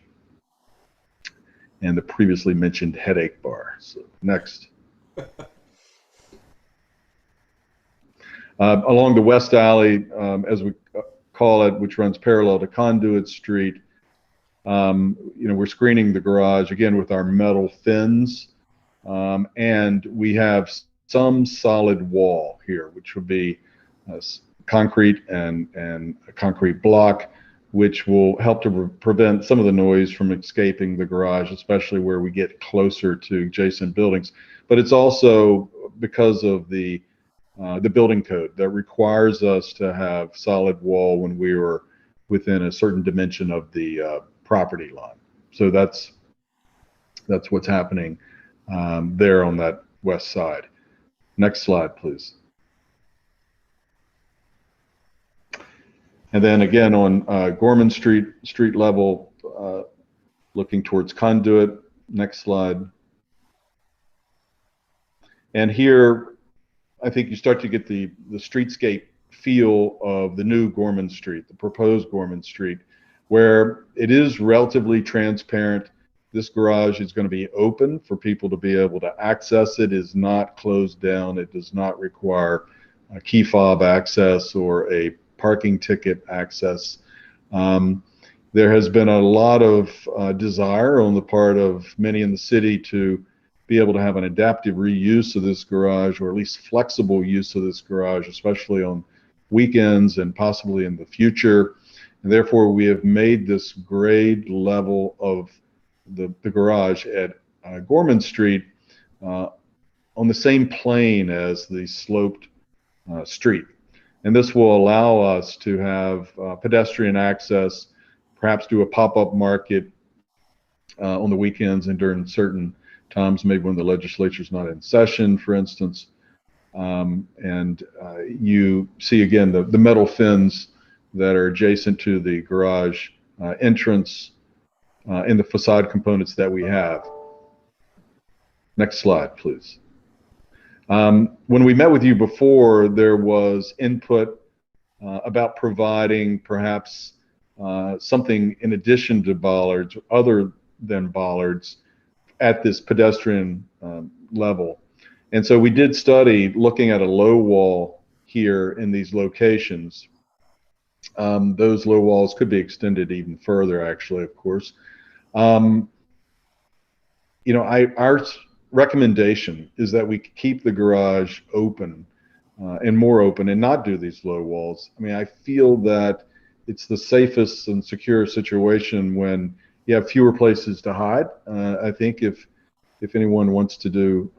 and the previously mentioned headache bar. So next. Along the West Alley, as we call it, which runs parallel to Conduit Street, we're screening the garage again with our metal fins, and we have some solid wall here, which would be concrete and a concrete block, which will help to prevent some of the noise from escaping the garage, especially where we get closer to adjacent buildings. But it's also because of the building code that requires us to have solid wall when we are within a certain dimension of the property line. So that's what's happening there on that west side. Next slide, please. And then again on Gorman Street level, looking towards Conduit. Next slide. And here, I think you start to get the streetscape feel of the new Gorman Street, the proposed Gorman Street, where it is relatively transparent. This garage is going to be open for people to be able to access it. It is not closed down. It does not require a key fob access or a parking ticket access. There has been a lot of desire on the part of many in the city to be able to have an adaptive reuse of this garage, or at least flexible use of this garage, especially on weekends and possibly in the future. And therefore, we have made this grade level of the garage at Gorman Street on the same plane as the sloped street. And this will allow us to have pedestrian access, perhaps do a pop-up market on the weekends and during certain times, maybe when the legislature is not in session, for instance. You see again the metal fins that are adjacent to the garage entrance in the facade components that we have. Next slide, please. When we met with you before, there was input about providing perhaps something in addition to bollards, other than bollards, at this pedestrian level. And so we did study looking at a low wall here in these locations. Those low walls could be extended even further, actually, of course. Our recommendation is that we keep the garage open and more open and not do these low walls. I mean, I feel that it's the safest and secure situation when you have fewer places to hide. I think if anyone wants to do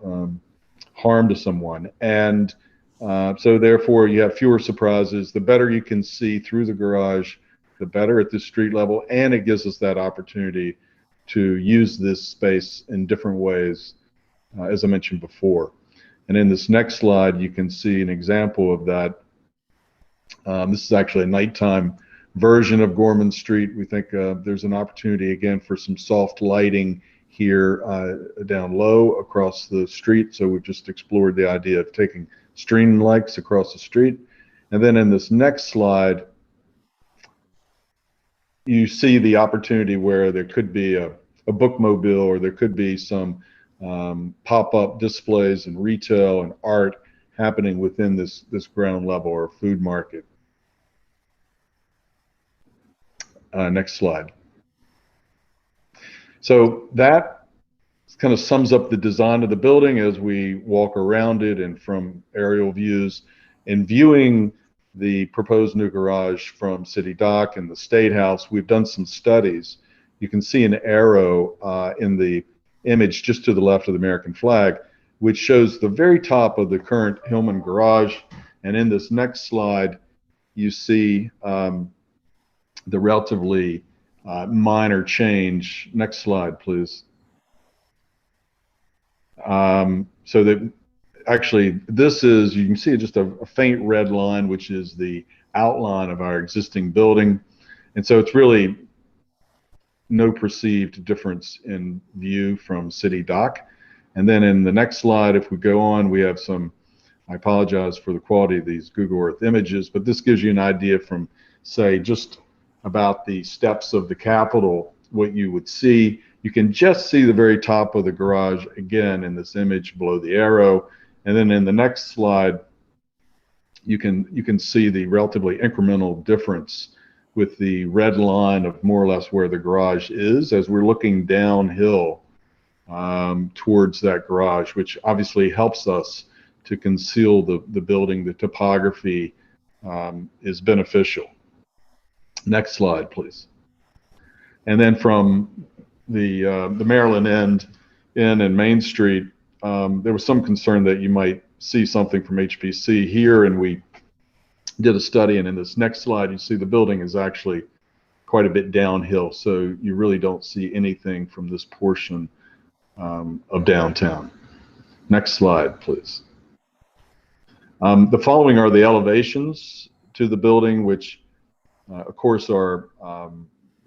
harm to someone, and so therefore you have fewer surprises. The better you can see through the garage, the better at the street level, and it gives us that opportunity to use this space in different ways, as I mentioned before. And in this next slide, you can see an example of that. This is actually a nighttime version of Gorman Street. We think there's an opportunity again for some soft lighting here down low across the street. So we've just explored the idea of taking stream lights across the street. And then in this next slide, you see the opportunity where there could be a bookmobile, or there could be some pop-up displays and retail and art happening within this ground level or food market. Next slide. So that kind of sums up the design of the building as we walk around it and from aerial views. In viewing the proposed new garage from City Dock and the State House, we've done some studies. You can see an arrow in the image just to the left of the American flag, which shows the very top of the current Hillman garage. And in this next slide, you see the relatively minor change. Next slide, please. So that actually this is, you can see just a faint red line, which is the outline of our existing building. And so it's really no perceived difference in view from City Dock. And then in the next slide, if we go on, we have some, I apologize for the quality of these Google Earth images, but this gives you an idea from, say, just about the steps of the Capitol, what you would see. You can just see the very top of the garage again in this image below the arrow. And then in the next slide, you can see the relatively incremental difference with the red line of more or less where the garage is as we're looking downhill towards that garage, which obviously helps us to conceal the building. The topography is beneficial. Next slide, please. And then from the Maryland end in and Main Street, there was some concern that you might see something from HPC here, and we did a study, and in this next slide you see the building is actually quite a bit downhill, so you really don't see anything from this portion of downtown. Next slide, please. The following are the elevations to the building, which of course are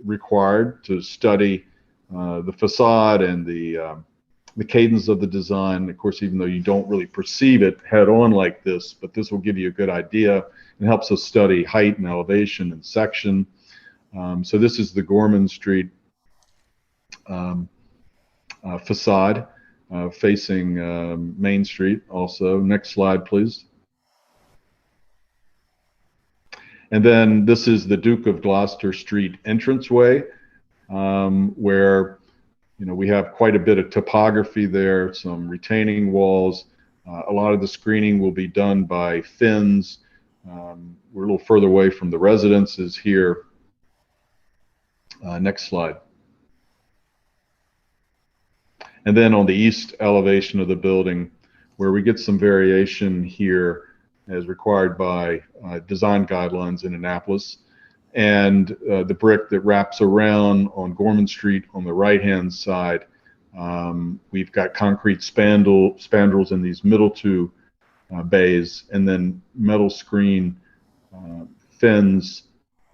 required to study the facade and the cadence of the design. Of course, even though you don't really perceive it head on like this, but this will give you a good idea and helps us study height and elevation and section. So this is the Gorman Street facade facing Main Street also. Next slide, please. And then this is the Duke of Gloucester Street entranceway, where we have quite a bit of topography there, some retaining walls. A lot of the screening will be done by fins. We're a little further away from the residences here. Next slide. And then on the east elevation of the building, where we get some variation here as required by design guidelines in Annapolis, and the brick that wraps around on Gorman Street on the right-hand side. We've got concrete spandrels in these middle two bays, and then metal screen fins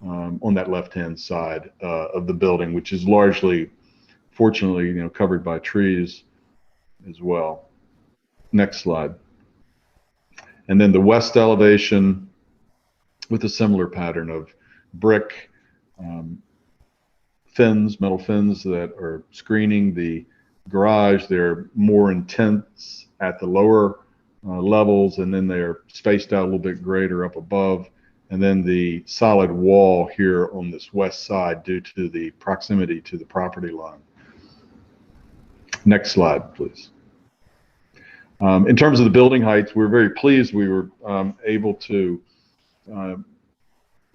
on that left-hand side of the building, which is largely, fortunately, covered by trees as well. Next slide. And then the west elevation with a similar pattern of brick fins, metal fins that are screening the garage. They're more intense at the lower levels, and then they're spaced out a little bit greater up above. And then the solid wall here on this west side due to the proximity to the property line. Next slide, please. In terms of the building heights, we're very pleased we were able to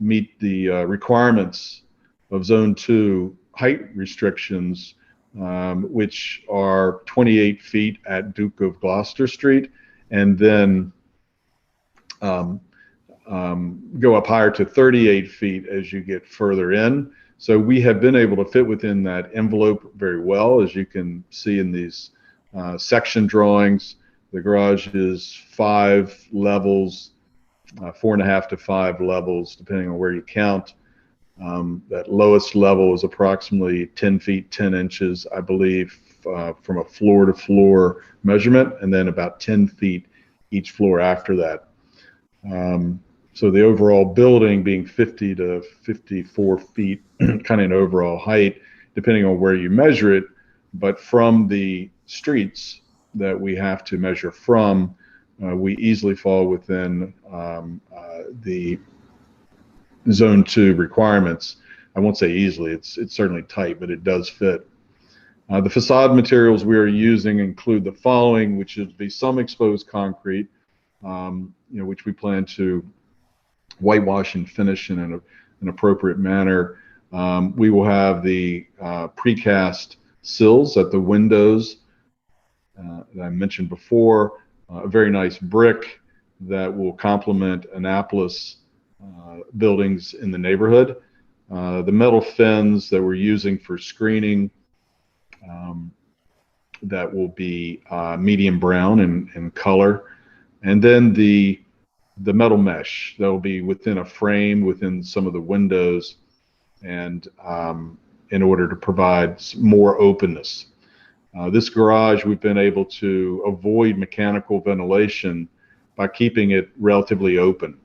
meet the requirements of Zone 2 height restrictions, which are 28 feet at Duke of Gloucester Street, and then go up higher to 38 feet as you get further in. So we have been able to fit within that envelope very well, as you can see in these section drawings. The garage is 5 levels, 4.5 to 5 levels, depending on where you count. That lowest level is approximately 10 feet, 10 inches, I believe, from a floor to floor measurement, and then about 10 feet each floor after that. So the overall building being 50 to 54 feet, kind of an overall height, depending on where you measure it. But from the streets that we have to measure from, we easily fall within the Zone 2 requirements. I won't say easily, it's certainly tight, but it does fit. The facade materials we are using include the following, which would be some exposed concrete, which we plan to whitewash and finish in an appropriate manner. We will have the precast sills at the windows that I mentioned before, a very nice brick that will complement Annapolis buildings in the neighborhood. The metal fins that we're using for screening, that will be medium brown in color. And then the metal mesh that will be within a frame within some of the windows, and in order to provide more openness. This garage, we've been able to avoid mechanical ventilation by keeping it relatively open.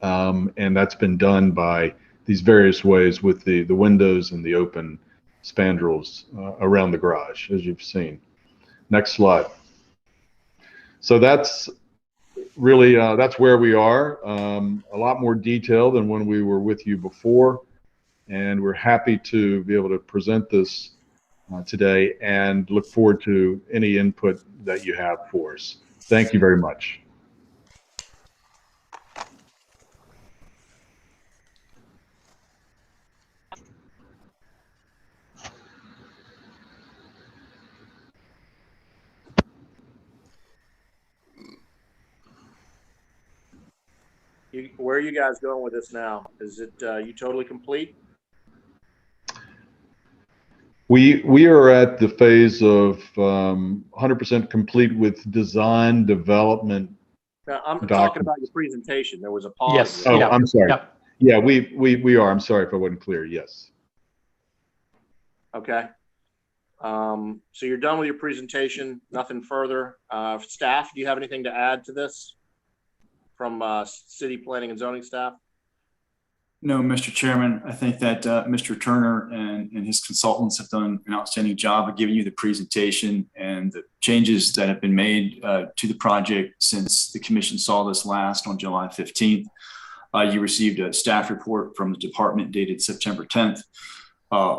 And that's been done by these various ways with the windows and the open spandrels around the garage, as you've seen. Next slide. So that's really, that's where we are. A lot more detail than when we were with you before. And we're happy to be able to present this today and look forward to any input that you have for us. Thank you very much. Where are you guys going with this now? Is it you totally complete? We are at the phase of 100% complete with design development. Now, I'm talking about your presentation. There was a pause. Yes. Oh, Yeah. I'm sorry. Yeah. Yeah, we are. I'm sorry if I wasn't clear. Yes. Okay. So you're done with your presentation. Nothing further. Staff, do you have anything to add to this from city planning and zoning staff? No, Mr. Chairman, I think that Mr. Turner and his consultants have done an outstanding job of giving you the presentation and the changes that have been made to the project since the commission saw this last on July 15th. You received a staff report from the department dated September 10th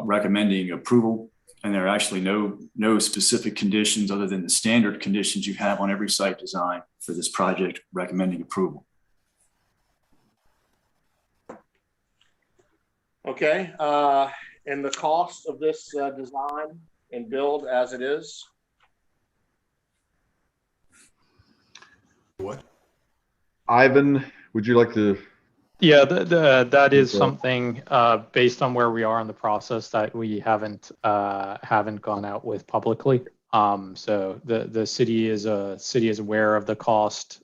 recommending approval. And there are actually no specific conditions other than the standard conditions you have on every site design for this project recommending approval. Okay. And the cost of this design and build as it is? What? Ivan, would you like to? Yeah, that is something based on where we are in the process that we haven't gone out with publicly. So the city is aware of the cost.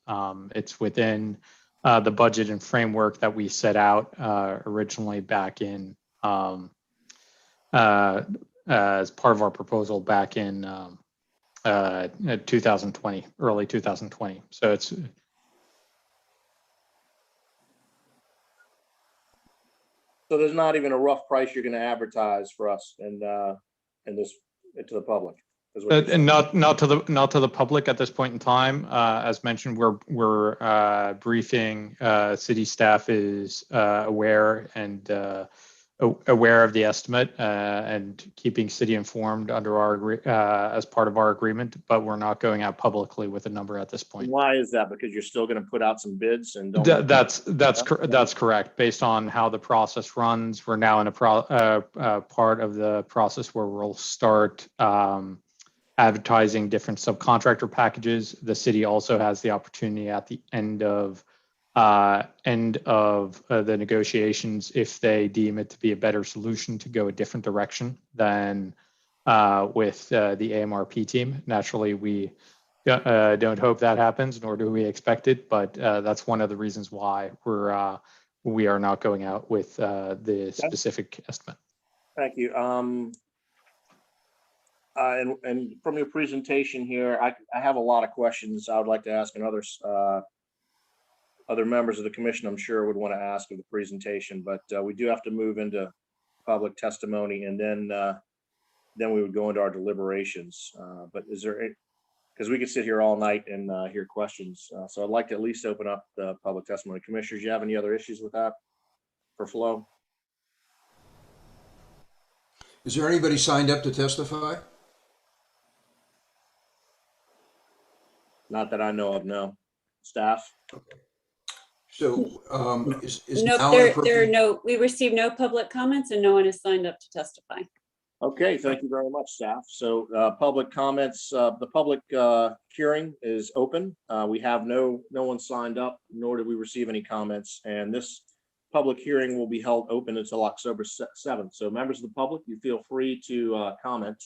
It's within the budget and framework that we set out originally back in as part of our proposal back in 2020, early 2020. So it's. So there's not even a rough price you're going to advertise for us and this to the public. And not to the public at this point in time. As mentioned, we're briefing. City staff is aware and aware of the estimate and keeping city informed under as part of our agreement, but we're not going out publicly with a number at this point. Why is that? Because you're still going to put out some bids and don't. That's correct. Based on how the process runs, we're now in a part of the process where we'll start advertising different subcontractor packages. The city also has the opportunity at the end of the negotiations, if they deem it to be a better solution, to go a different direction than with the AMRP team. Naturally, we don't hope that happens, nor do we expect it, but that's one of the reasons why we are not going out with the specific estimate. Thank you. And from your presentation here, I have a lot of questions I would like to ask, and other members of the commission, I'm sure, would want to ask of the presentation, but we do have to move into public testimony, and then we would go into our deliberations. But is there, because we could sit here all night and hear questions, so I'd like to at least open up the public testimony. Commissioners, you have any other issues with that for flow? Is there anybody signed up to testify? Not that I know of, no. Staff? So is Nope, now there are no, we received no public comments and no one has signed up to testify. Okay, thank you very much, staff. So public comments, the public hearing is open. We have no one signed up, nor did we receive any comments. And this public hearing will be held open until October 7th. So members of the public, you feel free to comment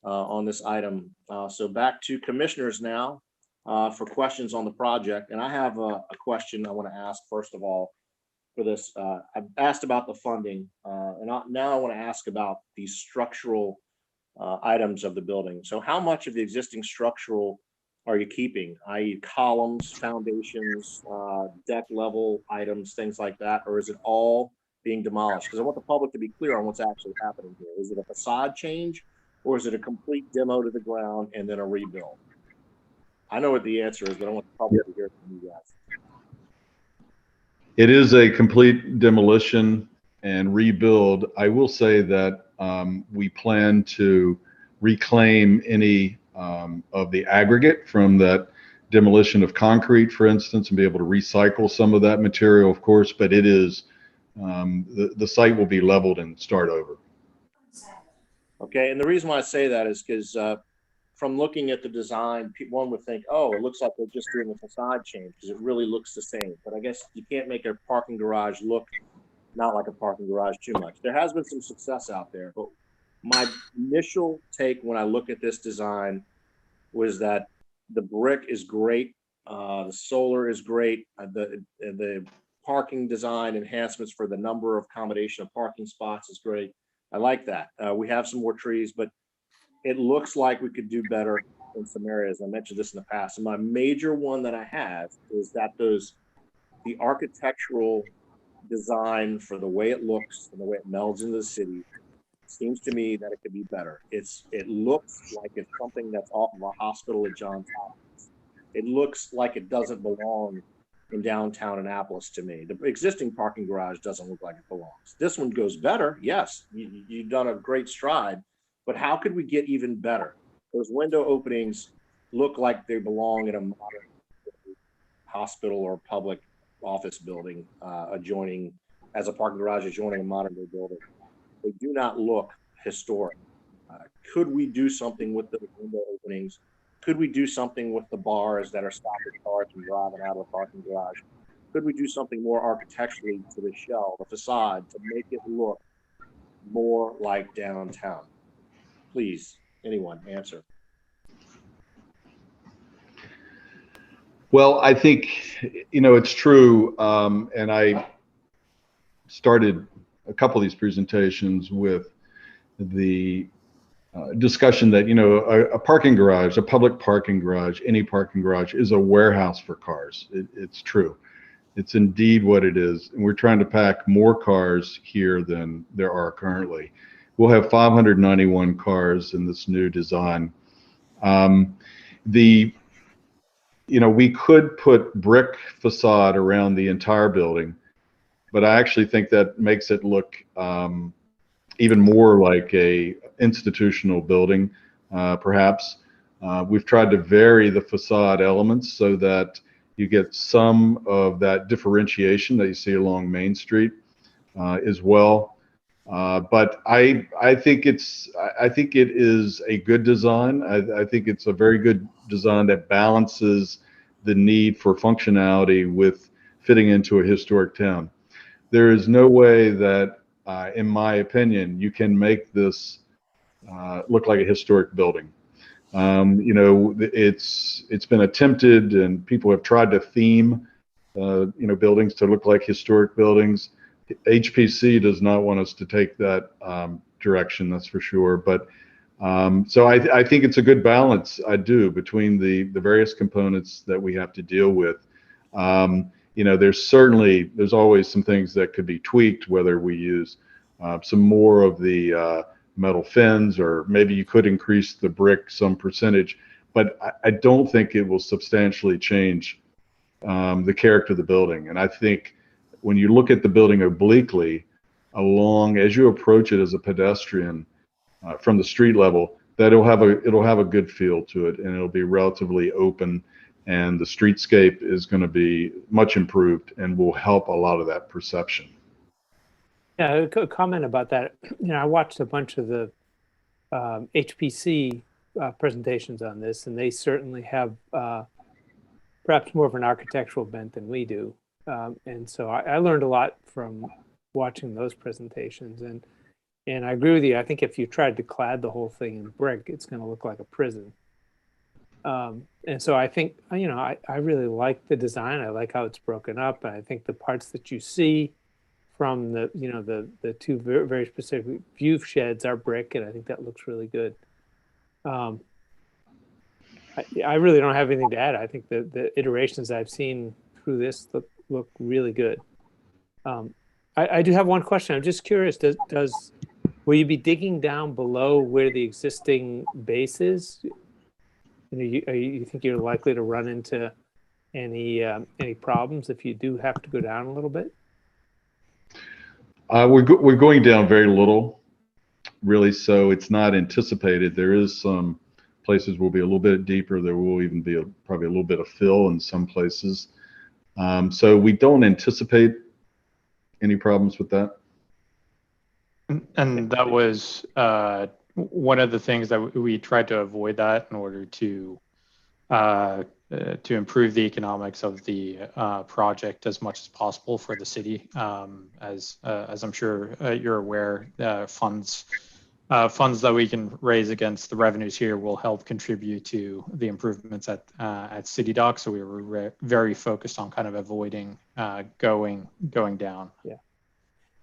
on this item. So back to commissioners now for questions on the project. And I have a question I want to ask, first of all, for this. I've asked about the funding, and now I want to ask about the structural items of the building. So how much of the existing structural are you keeping, i.e. columns, foundations, deck level items, things like that, or is it all being demolished? Because I want the public to be clear on what's actually happening here. Is it a facade change, or is it a complete demo to the ground and then a rebuild? I know what the answer is, but I want the public to hear from you guys. It is a complete demolition and rebuild. I will say that we plan to reclaim any of the aggregate from that demolition of concrete, for instance, and be able to recycle some of that material, of course, but it is, the site will be leveled and start over. Okay, and the reason why I say that is because from looking at the design, one would think, oh, it looks like they're just doing a facade change because it really looks the same. But I guess you can't make a parking garage look not like a parking garage too much. There has been some success out there, but my initial take when I look at this design was that the brick is great, the solar is great, the parking design enhancements for the number of accommodation of parking spots is great. I like that. We have some more trees, but it looks like we could do better in some areas. I mentioned this in the past. And my major one that I have is that the architectural design for the way it looks and the way it melds into the city seems to me that it could be better. It looks like it's something that's off of a hospital at Johns Hopkins. It looks like it doesn't belong in downtown Annapolis to me. The existing parking garage doesn't look like it belongs. This one goes better. Yes, you've done a great stride. But how could we get even better? Those window openings look like they belong in a modern hospital or public office building adjoining, as a parking garage adjoining a modern day building. They do not look historic. Could we do something with the window openings? Could we do something with the bars that are stopping cars from driving out of the parking garage? Could we do something more architecturally to the shell, the facade, to make it look more like downtown? Please, anyone answer. Well, I think, it's true. And I started a couple of these presentations with the discussion that, a parking garage, a public parking garage, any parking garage is a warehouse for cars. It's true. It's indeed what it is. And we're trying to pack more cars here than there are currently. We'll have 591 cars in this new design. We could put brick facade around the entire building, but I actually think that makes it look even more like a institutional building, perhaps. We've tried to vary the facade elements so that you get some of that differentiation that you see along Main Street as well. But I think it is a good design. I think it's a very good design that balances the need for functionality with fitting into a historic town. There is no way that, in my opinion, you can make this look like a historic building. You know, it's been attempted, and people have tried to theme, you know, buildings to look like historic buildings. HPC does not want us to take that direction, that's for sure. But so I think it's a good balance, I do, between the various components that we have to deal with. You know, there's always some things that could be tweaked, whether we use some more of the metal fins, or maybe you could increase the brick some percentage, but I don't think it will substantially change the character of the building. And I think when you look at the building obliquely, as you approach it as a pedestrian from the street level, that it'll have a good feel to it, and it'll be relatively open, and the streetscape is going to be much improved and will help a lot of that perception. Yeah, a comment about that. You know, I watched a bunch of the HPC presentations on this, and they certainly have perhaps more of an architectural bent than we do. And so I learned a lot from watching those presentations. And I agree with you. I think if you tried to clad the whole thing in brick, it's going to look like a prison. And so I think, you know, I really like the design. I like how it's broken up. And I think the parts that you see from the, you know, the two very, very specific view sheds are brick, and I think that looks really good. I really don't have anything to add. I think the iterations I've seen through this look really good. I do have one question. I'm just curious, will you be digging down below where the existing base is? You know, you think you're likely to run into any problems if you do have to go down a little bit? We're going down very little, really, so it's not anticipated. There is some places will be a little bit deeper. There will even be probably a little bit of fill in some places. So we don't anticipate any problems with that. And that was one of the things that we tried to avoid, that in order to improve the economics of the project as much as possible for the city. As I'm sure you're aware, funds that we can raise against the revenues here will help contribute to the improvements at City Dock. So we were very focused on kind of avoiding going down. Yeah.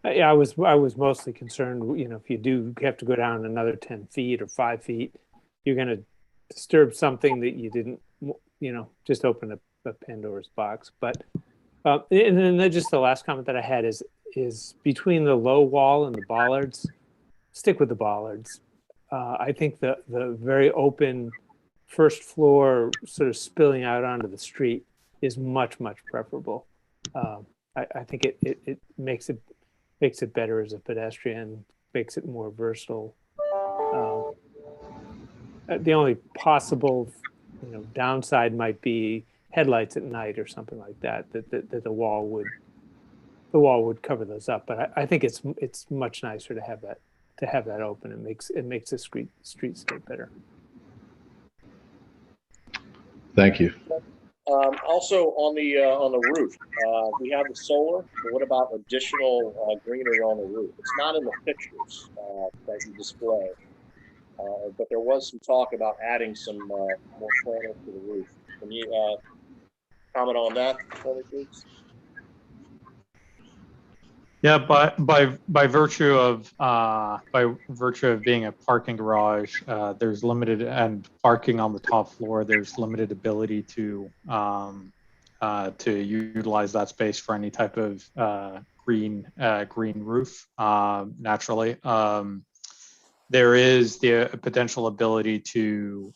Yeah, I was mostly concerned, you know, if you do have to go down another 10 feet or 5 feet, you're going to disturb something that you didn't, you know, just open a Pandora's box. But and then just the last comment that I had is between the low wall and the bollards, stick with the bollards. I think the very open first floor sort of spilling out onto the street is much preferable. I think it makes it better as a pedestrian, makes it more versatile. The only possible, you know, downside might be headlights at night or something like that. That the wall would cover those up. But I think it's much nicer to have that open. It makes the streetscape better. Thank you. Also on the roof, we have the solar, but what about additional greenery on the roof? It's not in the pictures that you display, but there was some talk about adding some more planters to the roof. Can you comment on that, please? Yeah, by virtue of being a parking garage, there's limited, and parking on the top floor, there's limited ability to utilize that space for any type of green roof. Naturally, there is the potential ability to.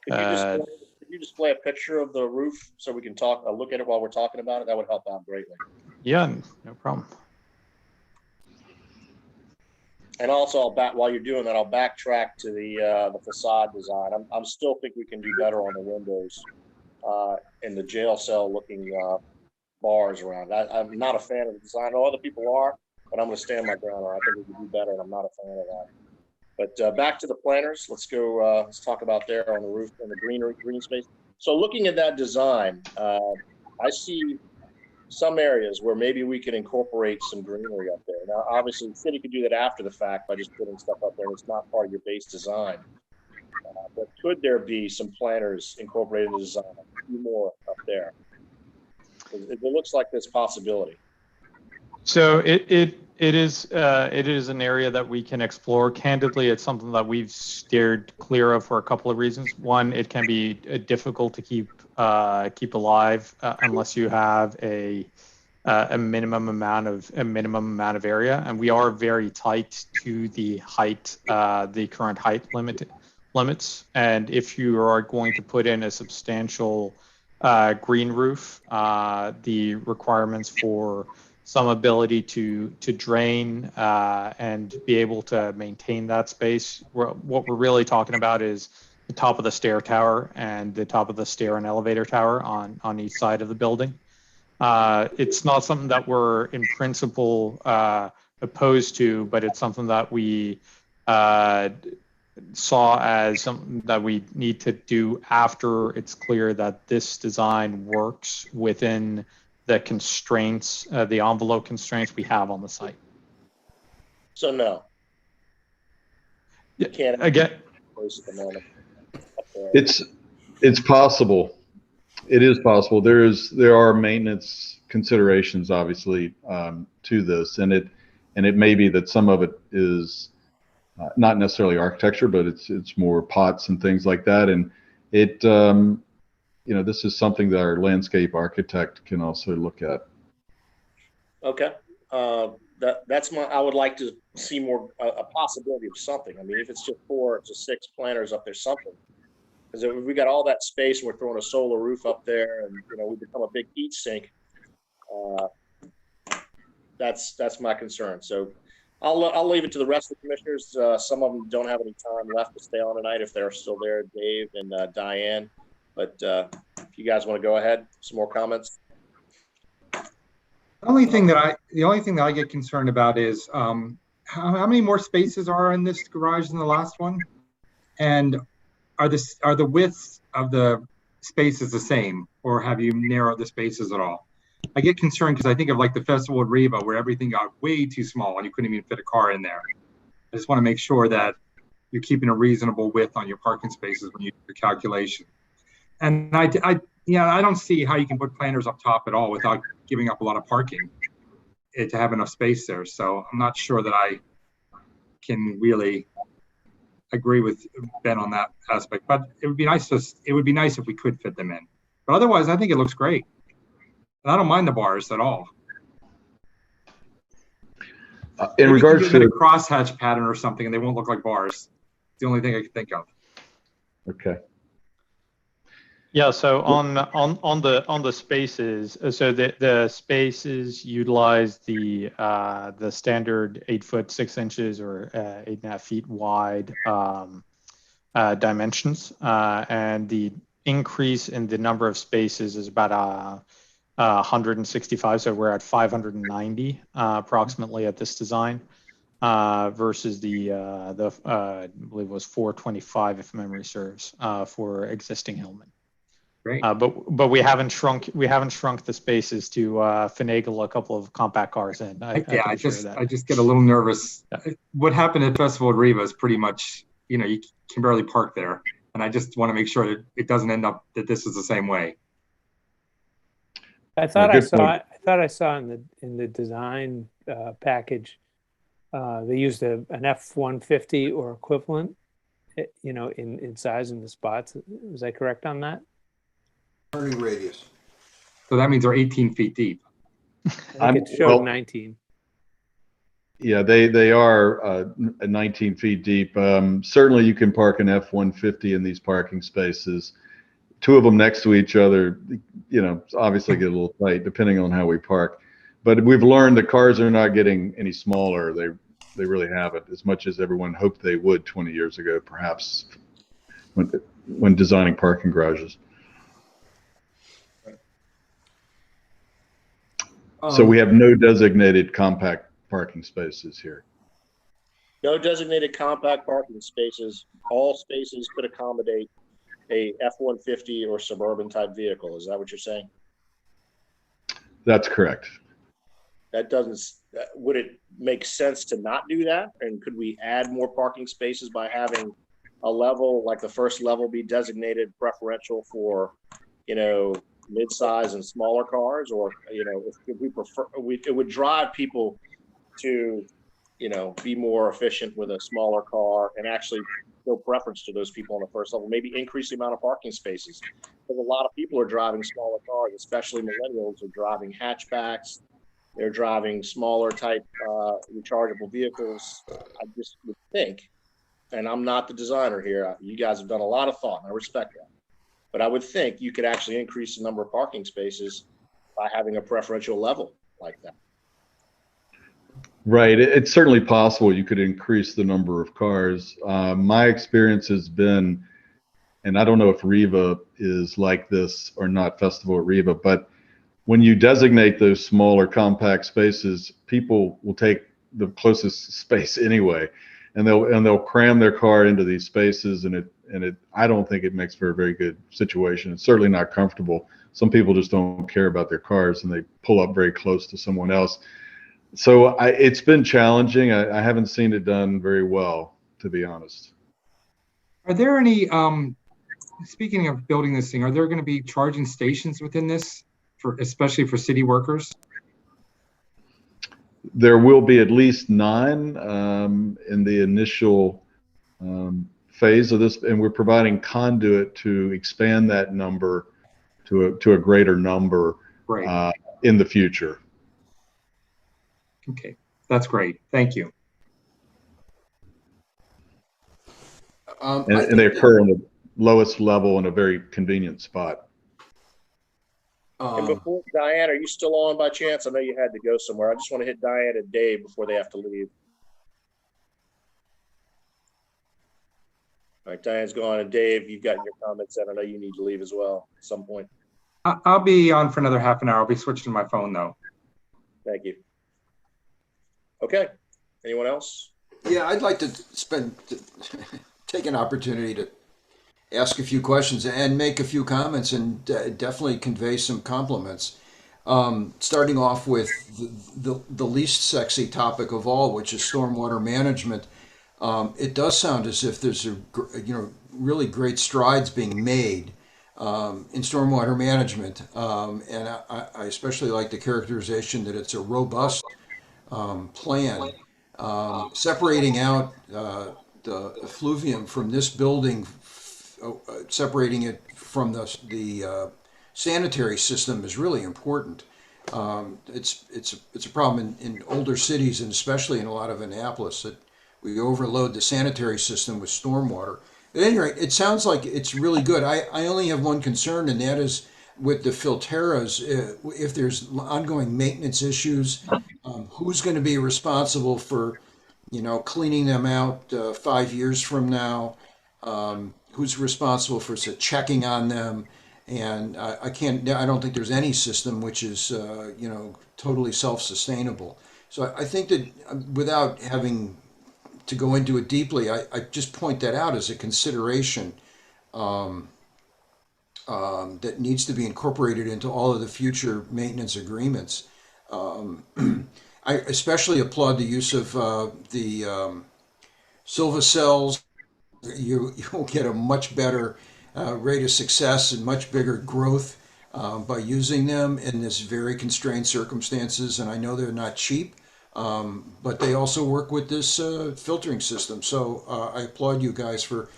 Could you display a picture of the roof so we can look at it while we're talking about it? That would help out greatly. Yeah, no problem. And also, while you're doing that, I'll backtrack to the facade design. I'm still think we can do better on the windows in the jail cell looking bars around. I'm not a fan of the design. I know other people are, but I'm going to stand my ground on it. I think we can do better, and I'm not a fan of that. But back to the planters. Let's go. Let's talk about there on the roof and the green space. So looking at that design, I see some areas where maybe we can incorporate some greenery up there. Now, obviously, the city could do that after the fact by just putting stuff up there. It's not part of your base design. But could there be some planters incorporated in the design? A few more up there. It looks like there's possibility. So it is an area that we can explore. Candidly, it's something that we've steered clear of for a couple of reasons. One, it can be difficult to keep alive unless you have a minimum amount of area, and we are very tight to the height, the current height limits. And if you are going to put in a substantial green roof, the requirements for some ability to drain and be able to maintain that space. What we're really talking about is the top of the stair tower and the top of the stair and elevator tower on each side of the building. It's not something that we're in principle opposed to, but it's something that we saw as something that we need to do after it's clear that this design works within the constraints, the envelope constraints we have on the site. So no. Yeah, Can't again, at the moment. It's possible. It is possible. There are maintenance considerations, obviously, to this, and it may be that some of it is not necessarily architecture, but it's more pots and things like that, and it. This is something that our landscape architect can also look at. Okay. That's I would like to see more a possibility of something. I mean, if it's just 4 to 6 planters up there, something. Because if we got all that space and we're throwing a solar roof up there, and we become a big heat sink. That's my concern. So I'll leave it to the rest of the commissioners. Some of them don't have any time left to stay on tonight if they're still there, Dave and Diane. But if you guys want to go ahead, some more comments. The only thing that I get concerned about is how many more spaces are in this garage than the last one, and are the widths of the spaces the same, or have you narrowed the spaces at all? I get concerned because I think of like the Festival at Riva, where everything got way too small and you couldn't even fit a car in there. I just want to make sure that you're keeping a reasonable width on your parking spaces when you do the calculation. And I don't see how you can put planters up top at all without giving up a lot of parking to have enough space there. So I'm not sure that I can really agree with Ben on that aspect, but it would be nice if we could fit them in. But otherwise, I think it looks great. And I don't mind the bars at all. In regards to a crosshatch pattern or something, and they won't look like bars. It's the only thing I can think of. Okay. Yeah, so on the spaces, so the spaces utilize the standard 8 foot 6 inches or 8.5 feet wide dimensions, and the increase in the number of spaces is about 165. So we're at 590 approximately at this design, versus the I believe it was 425 if memory serves for existing Hillman. Great. But we haven't shrunk the spaces to finagle a couple of compact cars in. I just get a little nervous. Yeah. What happened at Festival at Riva is pretty much, you can barely park there, and I just want to make sure that it doesn't end up that this is the same way. I thought I saw in the design package they used an F-150 or equivalent, in size in the spots. Was I correct on that? Turning radius. So that means they're 18 feet deep. I think it showed 19. Yeah, they are 19 feet deep. Certainly you can park an F-150 in these parking spaces. 2 of them next to each other, obviously get a little tight depending on how we park. but we've learned the cars are not getting any smaller. They really haven't, as much as everyone hoped they would 20 years ago, perhaps, when designing parking garages. So we have no designated compact parking spaces here. No designated compact parking spaces. All spaces could accommodate a F-150 or Suburban type vehicle. Is that what you're saying? That's correct. That doesn't, would it make sense to not do that? And could we add more parking spaces by having a level, like the first level, be designated preferential for, you know, mid-size and smaller cars? Or, you know, if we prefer, it would drive people to, you know, be more efficient with a smaller car and actually show preference to those people on the first level, maybe increase the amount of parking spaces. Because a lot of people are driving smaller cars, especially millennials are driving hatchbacks. They're driving smaller type rechargeable vehicles. I just would think, and I'm not the designer here, you guys have done a lot of thought, and I respect that. But I would think you could actually increase the number of parking spaces by having a preferential level like that. Right. It's certainly possible you could increase the number of cars. My experience has been, and I don't know if Riva is like this or not, Festival at Riva, but when you designate those smaller compact spaces, people will take the closest space anyway, and they'll cram their car into these spaces, and I don't think it makes for a very good situation. It's certainly not comfortable. Some people just don't care about their cars, and they pull up very close to someone else. So it's been challenging. I haven't seen it done very well, to be honest. Are there any, speaking of building this thing, are there going to be charging stations within this, especially for city workers? There will be at least 9 in the initial phase of this, and we're providing conduit to expand that number to a greater number in the future. Okay, that's great. Thank you. And they occur on the lowest level in a very convenient spot. And before, Diane, are you still on by chance? I know you had to go somewhere. I just want to hit Diane and Dave before they have to leave. All right, Diane's gone, and Dave, you've got your comments, and I know you need to leave as well at some point. I'll be on for another half an hour. I'll be switching to my phone though. Thank you. Okay, anyone else? Yeah, I'd like to take an opportunity to ask a few questions and make a few comments, and definitely convey some compliments. Starting off with the least sexy topic of all, which is stormwater management. It does sound as if there's really great strides being made in stormwater management, and I especially like the characterization that it's a robust plan, separating out the effluvium from this building, separating it from the sanitary system is really important. It's a problem in older cities, and especially in a lot of Annapolis, that we overload the sanitary system with stormwater. At any rate, it sounds like it's really good. I only have one concern, and that is with the filteras. If there's ongoing maintenance issues, who's going to be responsible for, cleaning them out 5 years from now? Who's responsible for checking on them? And I don't think there's any system which is, totally self-sustainable. So I think that without having to go into it deeply, I just point that out as a consideration that needs to be incorporated into all of the future maintenance agreements. I especially applaud the use of the Silva cells. You'll get a much better rate of success and much bigger growth by using them in this very constrained circumstances. And I know they're not cheap, but they also work with this filtering system. So I applaud you guys for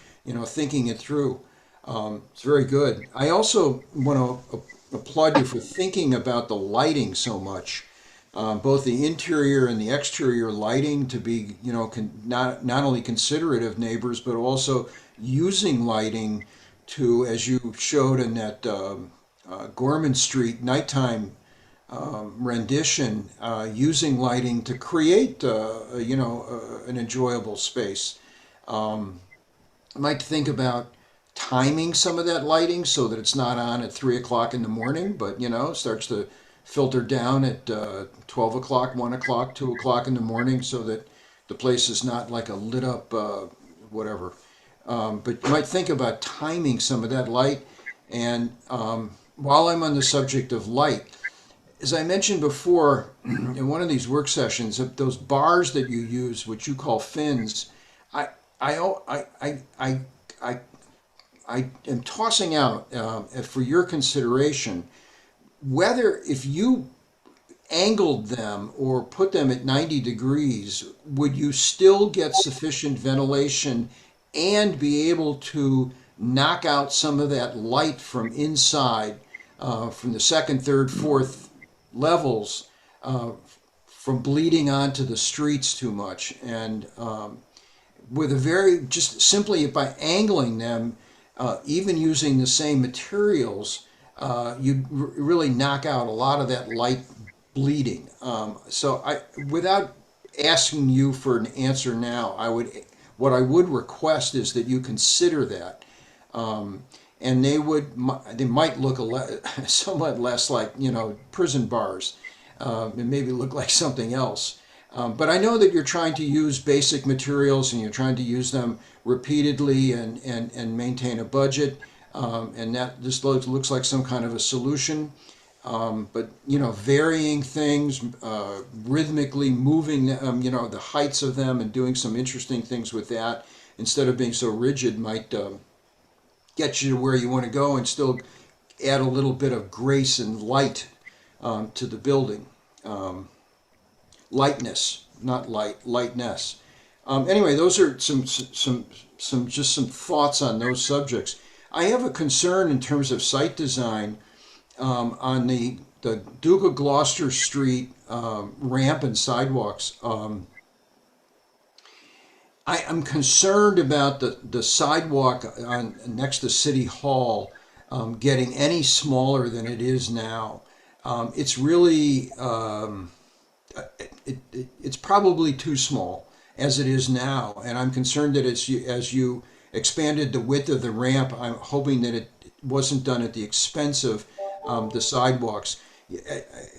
thinking it through. It's very good. I also want to applaud you for thinking about the lighting so much, both the interior and the exterior lighting, to be not only considerate of neighbors, but also using lighting to, as you showed in that Gorman Street nighttime rendition using lighting to create, an enjoyable space. I might think about timing some of that lighting so that it's not on at 3 o'clock in the morning, but starts to filter down at 12 o'clock, 1 o'clock, 2 o'clock in the morning, so that the place is not like a lit up whatever. But you might think about timing some of that light. And while I'm on the subject of light, as I mentioned before, in one of these work sessions, those bars that you use, which you call fins, I am tossing out for your consideration whether if you angled them or put them at 90 degrees, would you still get sufficient ventilation and be able to knock out some of that light from inside, from the second, third, fourth levels, from bleeding onto the streets too much? And with just simply by angling them, even using the same materials, you'd really knock out a lot of that light bleeding. So without asking you for an answer now, what I would request is that you consider that. And they might look somewhat less like, prison bars, and maybe look like something else. But I know that you're trying to use basic materials and you're trying to use them repeatedly and maintain a budget. And that this looks like some kind of a solution. But, varying things, rhythmically moving, the heights of them and doing some interesting things with that instead of being so rigid might get you to where you want to go and still add a little bit of grace and light to the building. Lightness, not lightness. Anyway, those are some thoughts on those subjects. I have a concern in terms of site design on the Duke of Gloucester Street ramp and sidewalks. I'm concerned about the sidewalk next to City Hall getting any smaller than it is now. It's really it's probably too small as it is now, and I'm concerned that as you expanded the width of the ramp, I'm hoping that it wasn't done at the expense of the sidewalks.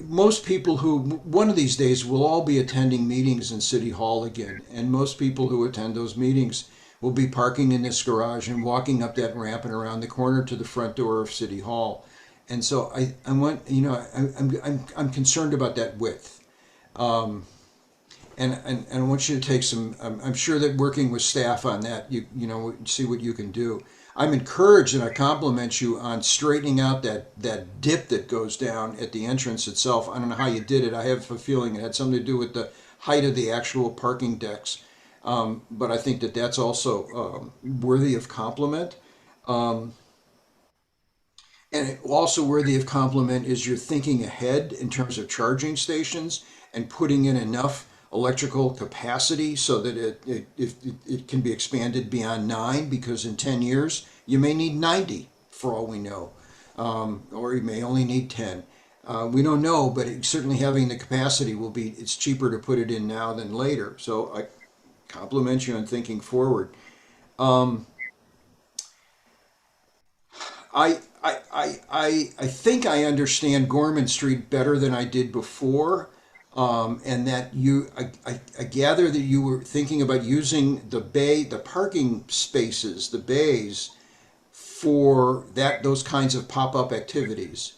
Most people who, one of these days, will all be attending meetings in City Hall again, and most people who attend those meetings will be parking in this garage and walking up that ramp and around the corner to the front door of City Hall. And so I'm concerned about that width. And I want you to take some, I'm sure that working with staff on that, see what you can do. I'm encouraged and I compliment you on straightening out that dip that goes down at the entrance itself. I don't know how you did it. I have a feeling it had something to do with the height of the actual parking decks. But I think that that's also worthy of compliment. And also worthy of compliment is your thinking ahead in terms of charging stations and putting in enough electrical capacity so that it can be expanded beyond 9, because in 10 years you may need 90 for all we know, or you may only need 10. We don't know, but certainly having the capacity it's cheaper to put it in now than later. So I compliment you on thinking forward. I think I understand Gorman Street better than I did before. And that I gather that you were thinking about using the parking spaces, the bays, for those kinds of pop-up activities.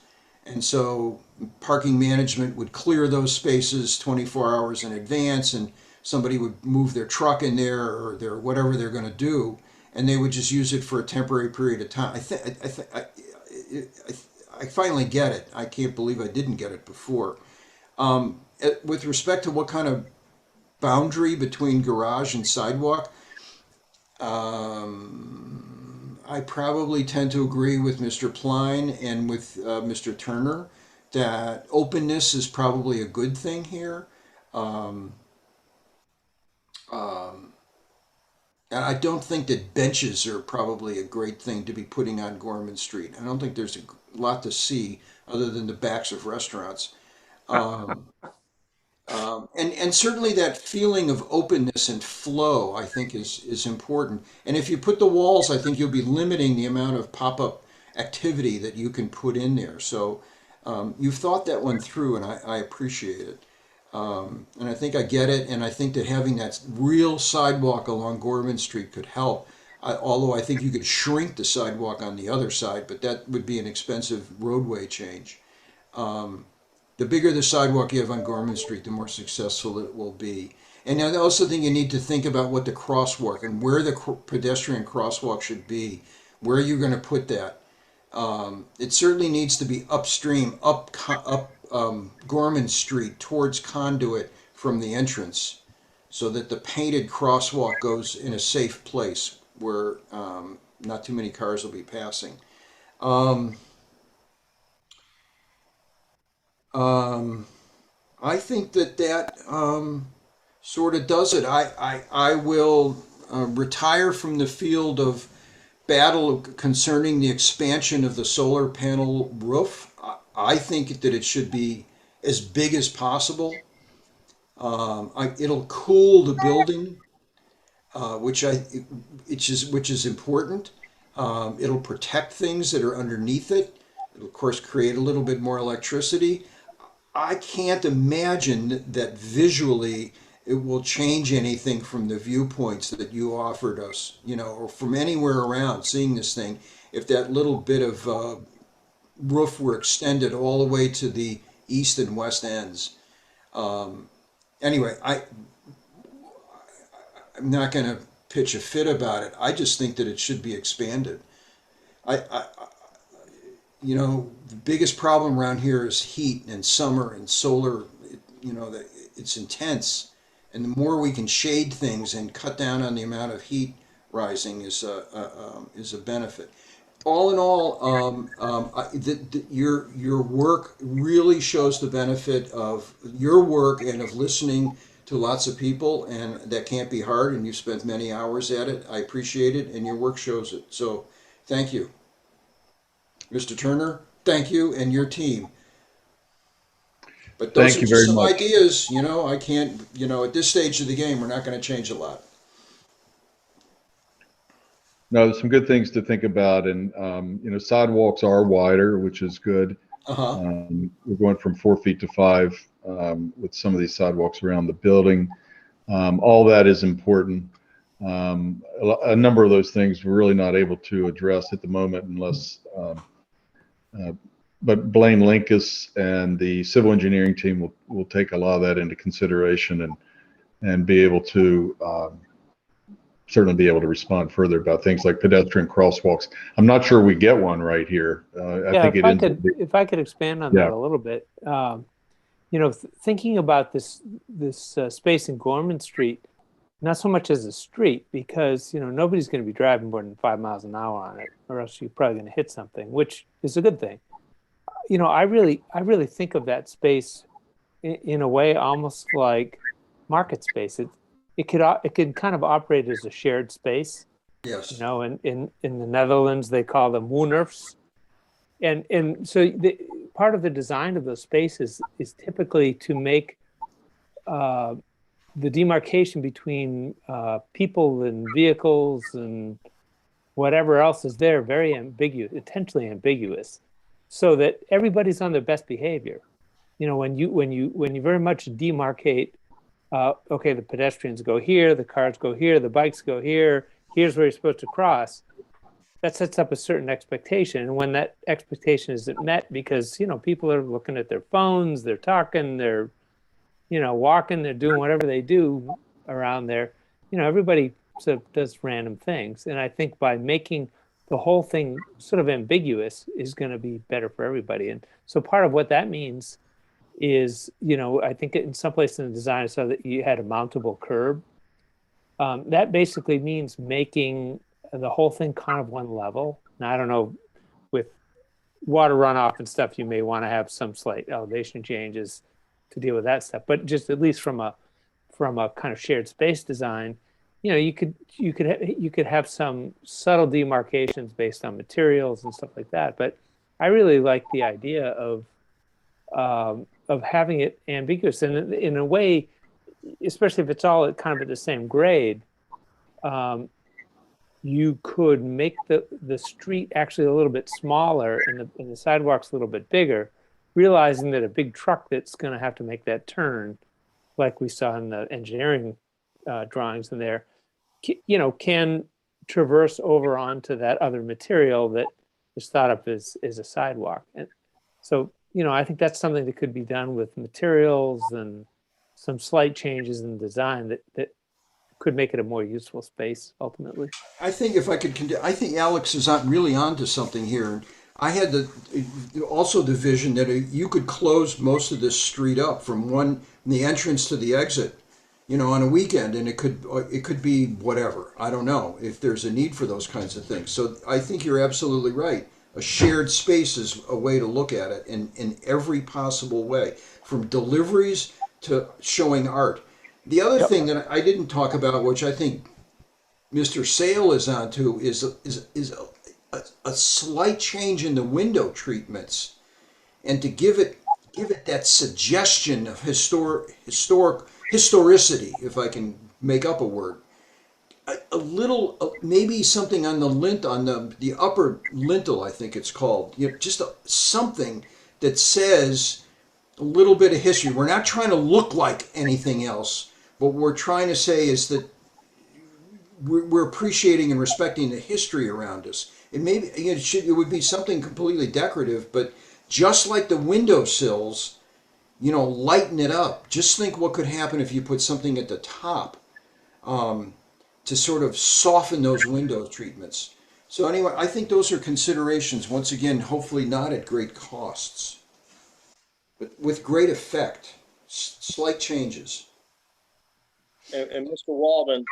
And so parking management would clear those spaces 24 hours in advance, and somebody would move their truck in there or whatever they're going to do, and they would just use it for a temporary period of time. I finally get it. I can't believe I didn't get it before. With respect to what kind of boundary between garage and sidewalk, I probably tend to agree with Mr. Pline and with Mr. Turner that openness is probably a good thing here. And I don't think that benches are probably a great thing to be putting on Gorman Street. I don't think there's a lot to see other than the backs of restaurants. Um, and certainly that feeling of openness and flow, I think, is important. And if you put the walls, I think you'll be limiting the amount of pop-up activity that you can put in there. So you've thought that one through, and I appreciate it. And I think I get it, and I think that having that real sidewalk along Gorman Street could help. Although I think you could shrink the sidewalk on the other side, but that would be an expensive roadway change. The bigger the sidewalk you have on Gorman Street, the more successful it will be. And I also think you need to think about what the crosswalk and where the pedestrian crosswalk should be, where you're going to put that. It certainly needs to be upstream, up Gorman Street towards Conduit from the entrance, so that the painted crosswalk goes in a safe place where not too many cars will be passing. I think that sort of does it. I will retire from the field of battle concerning the expansion of the solar panel roof. I think that it should be as big as possible. It'll cool the building, which is important. It'll protect things that are underneath it. It'll, of course, create a little bit more electricity. I can't imagine that visually it will change anything from the viewpoints that you offered us, or from anywhere around seeing this thing. If that little bit of roof were extended all the way to the east and west ends. Anyway, I'm not going to pitch a fit about it. I just think that it should be expanded. The biggest problem around here is heat and summer and solar. It's intense, and the more we can shade things and cut down on the amount of heat rising is a benefit. All in all, your work really shows the benefit of your work and of listening to lots of people, and that can't be hard, and you've spent many hours at it. I appreciate it, and your work shows it. So thank you. Mr. Turner, thank you, and your team. But those Thank are you just very some much. ideas, I can't, at this stage of the game, we're not going to change a lot. No, there's some good things to think about, and sidewalks are wider, which is good. We're going from 4 feet to 5 with some of these sidewalks around the building. All that is important. A number of those things we're really not able to address at the moment unless, but Blaine Linkus and the civil engineering team will take a lot of that into consideration and be able to certainly be able to respond further about things like pedestrian crosswalks. I'm not sure we get one right here. If I could expand on that a little bit, thinking about this space in Gorman Street, not so much as a street, because nobody's going to be driving more than 5 miles an hour on it, or else you're probably going to hit something, which is a good thing. I really think of that space in a way almost like market space. It could kind of operate as a shared space. Yes. In the Netherlands they call them wooners, and so part of the design of those spaces is typically to make the demarcation between people and vehicles and whatever else is there very ambiguous, intentionally ambiguous, so that everybody's on their best behavior. When you very much demarcate, okay, the pedestrians go here, the cars go here, the bikes go here, here's where you're supposed to cross. That sets up a certain expectation. And when that expectation isn't met because, people are looking at their phones, they're talking, they're, walking, they're doing whatever they do around there, everybody sort of does random things. And I think by making the whole thing sort of ambiguous is going to be better for everybody. And so part of what that means is, I think in some place in the design I saw that you had a mountable curb. That basically means making the whole thing kind of one level. Now, I don't know, with water runoff and stuff, you may want to have some slight elevation changes to deal with that stuff. But just at least from a kind of shared space design, you could have some subtle demarcations based on materials and stuff like that. But I really like the idea of of having it ambiguous. And in a way, especially if it's all kind of at the same grade, you could make the street actually a little bit smaller and the sidewalks a little bit bigger, realizing that a big truck that's going to have to make that turn, like we saw in the engineering drawings in there, can traverse over onto that other material that is thought of as a sidewalk. And so, I think that's something that could be done with materials and some slight changes in design that could make it a more useful space ultimately. I think if I could, I think Alex is really onto something here. I had also the vision that you could close most of this street up from the entrance to the exit, on a weekend, and it could be whatever. I don't know if there's a need for those kinds of things. So I think you're absolutely right. A shared space is a way to look at it in every possible way, from deliveries to showing art. The other thing that I didn't talk about, which I think Mr. Sale is onto, is a slight change in the window treatments, and to give it that suggestion of historicity, if I can make up a word. A little, maybe something on the upper lintel, I think it's called. Just something that says a little bit of history. We're not trying to look like anything else. What we're trying to say is that we're appreciating and respecting the history around us. It would be something completely decorative, but just like the windowsills, lighten it up. Just think what could happen if you put something at the top to sort of soften those window treatments. So anyway, I think those are considerations. Once again, hopefully not at great costs, but with great effect. Slight changes. And Mr. Walden,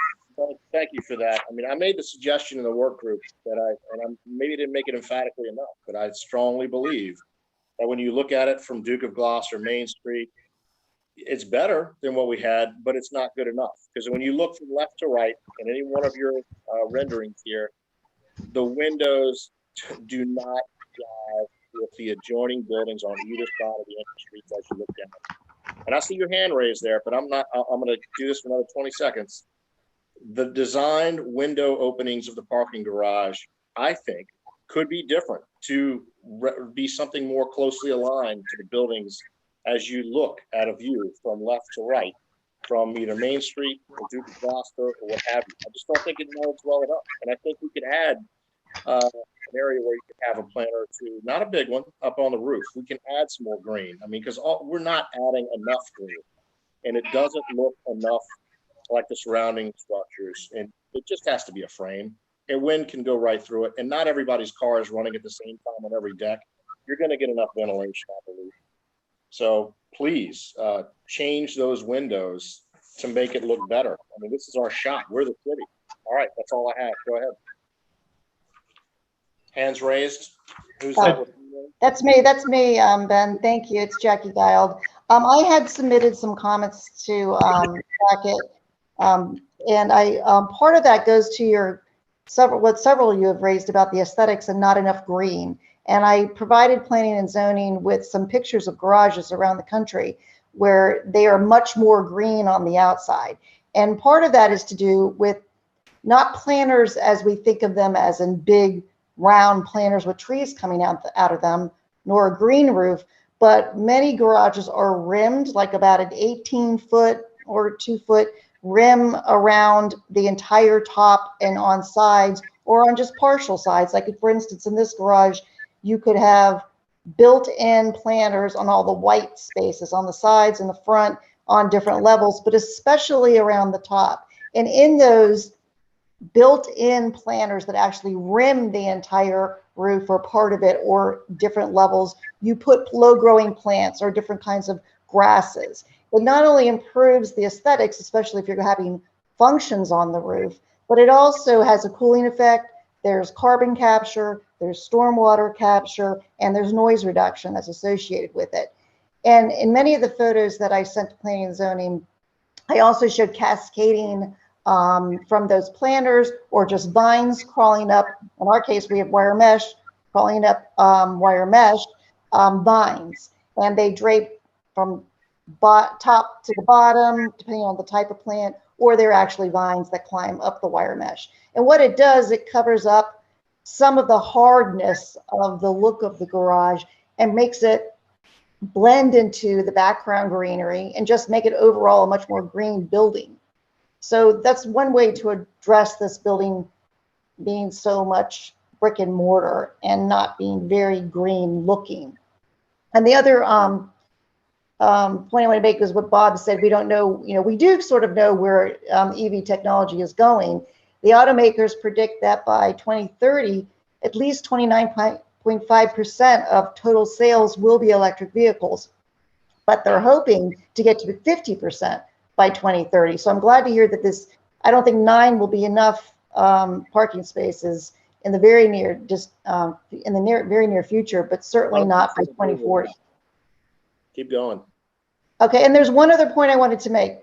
thank you for that. I mean, I made the suggestion in the work group that I maybe didn't make it emphatically enough, but I strongly believe that when you look at it from Duke of Gloucester, Main Street, it's better than what we had, but it's not good enough. Because when you look from left to right in any one of your renderings here, the windows do not jive with the adjoining buildings on either side of the entry streets as you look down. And I see your hand raised there, but I'm going to do this for another 20 seconds. The designed window openings of the parking garage, I think, could be different to be something more closely aligned to the buildings as you look at a view from left to right, from either Main Street or Duke of Gloucester or what have you. I just don't think it melds well enough. And I think we could add an area where you could have a plant or two, not a big one, up on the roof. We can add some more green. I mean, because we're not adding enough green, and it doesn't look enough like the surrounding structures. And it just has to be a frame, and wind can go right through it. And not everybody's car is running at the same time on every deck. You're going to get enough ventilation, I believe. So please change those windows to make it look better. I mean, this is our shot. We're the city. All right, that's all I have. Go ahead. Hands raised. Who's that? That's me, Ben. Thank you. It's Jackie Gild. I had submitted some comments to Brackett, and part of that goes to what several of you have raised about the aesthetics and not enough green. And I provided planning and zoning with some pictures of garages around the country where they are much more green on the outside. And part of that is to do with not planters as we think of them as in big round planters with trees coming out of them, nor a green roof, but many garages are rimmed like about an 18-foot or 2-foot rim around the entire top and on sides or on just partial sides. Like for instance, in this garage, you could have built-in planters on all the white spaces on the sides and the front on different levels, but especially around the top. And in those built-in planters that actually rim the entire roof or part of it or different levels, you put low-growing plants or different kinds of grasses. It not only improves the aesthetics, especially if you're having functions on the roof, but it also has a cooling effect. There's carbon capture, there's stormwater capture, and there's noise reduction that's associated with it. And in many of the photos that I sent to planning and zoning, I also showed cascading from those planters or just vines crawling up. In our case, we have wire mesh crawling up wire mesh vines, and they drape from top to the bottom, depending on the type of plant, or they're actually vines that climb up the wire mesh. And what it does, it covers up some of the hardness of the look of the garage and makes it blend into the background greenery and just make it overall a much more green building. So that's one way to address this building being so much brick and mortar and not being very green looking. And the other point I want to make is what Bob said. We don't know, we do sort of know where EV technology is going. The automakers predict that by 2030, at least 29.5% of total sales will be electric vehicles, but they're hoping to get to 50% by 2030. So I'm glad to hear that I don't think 9 will be enough parking spaces in the very near, very near future, but certainly not by 2040. Keep going. Okay, and there's one other point I wanted to make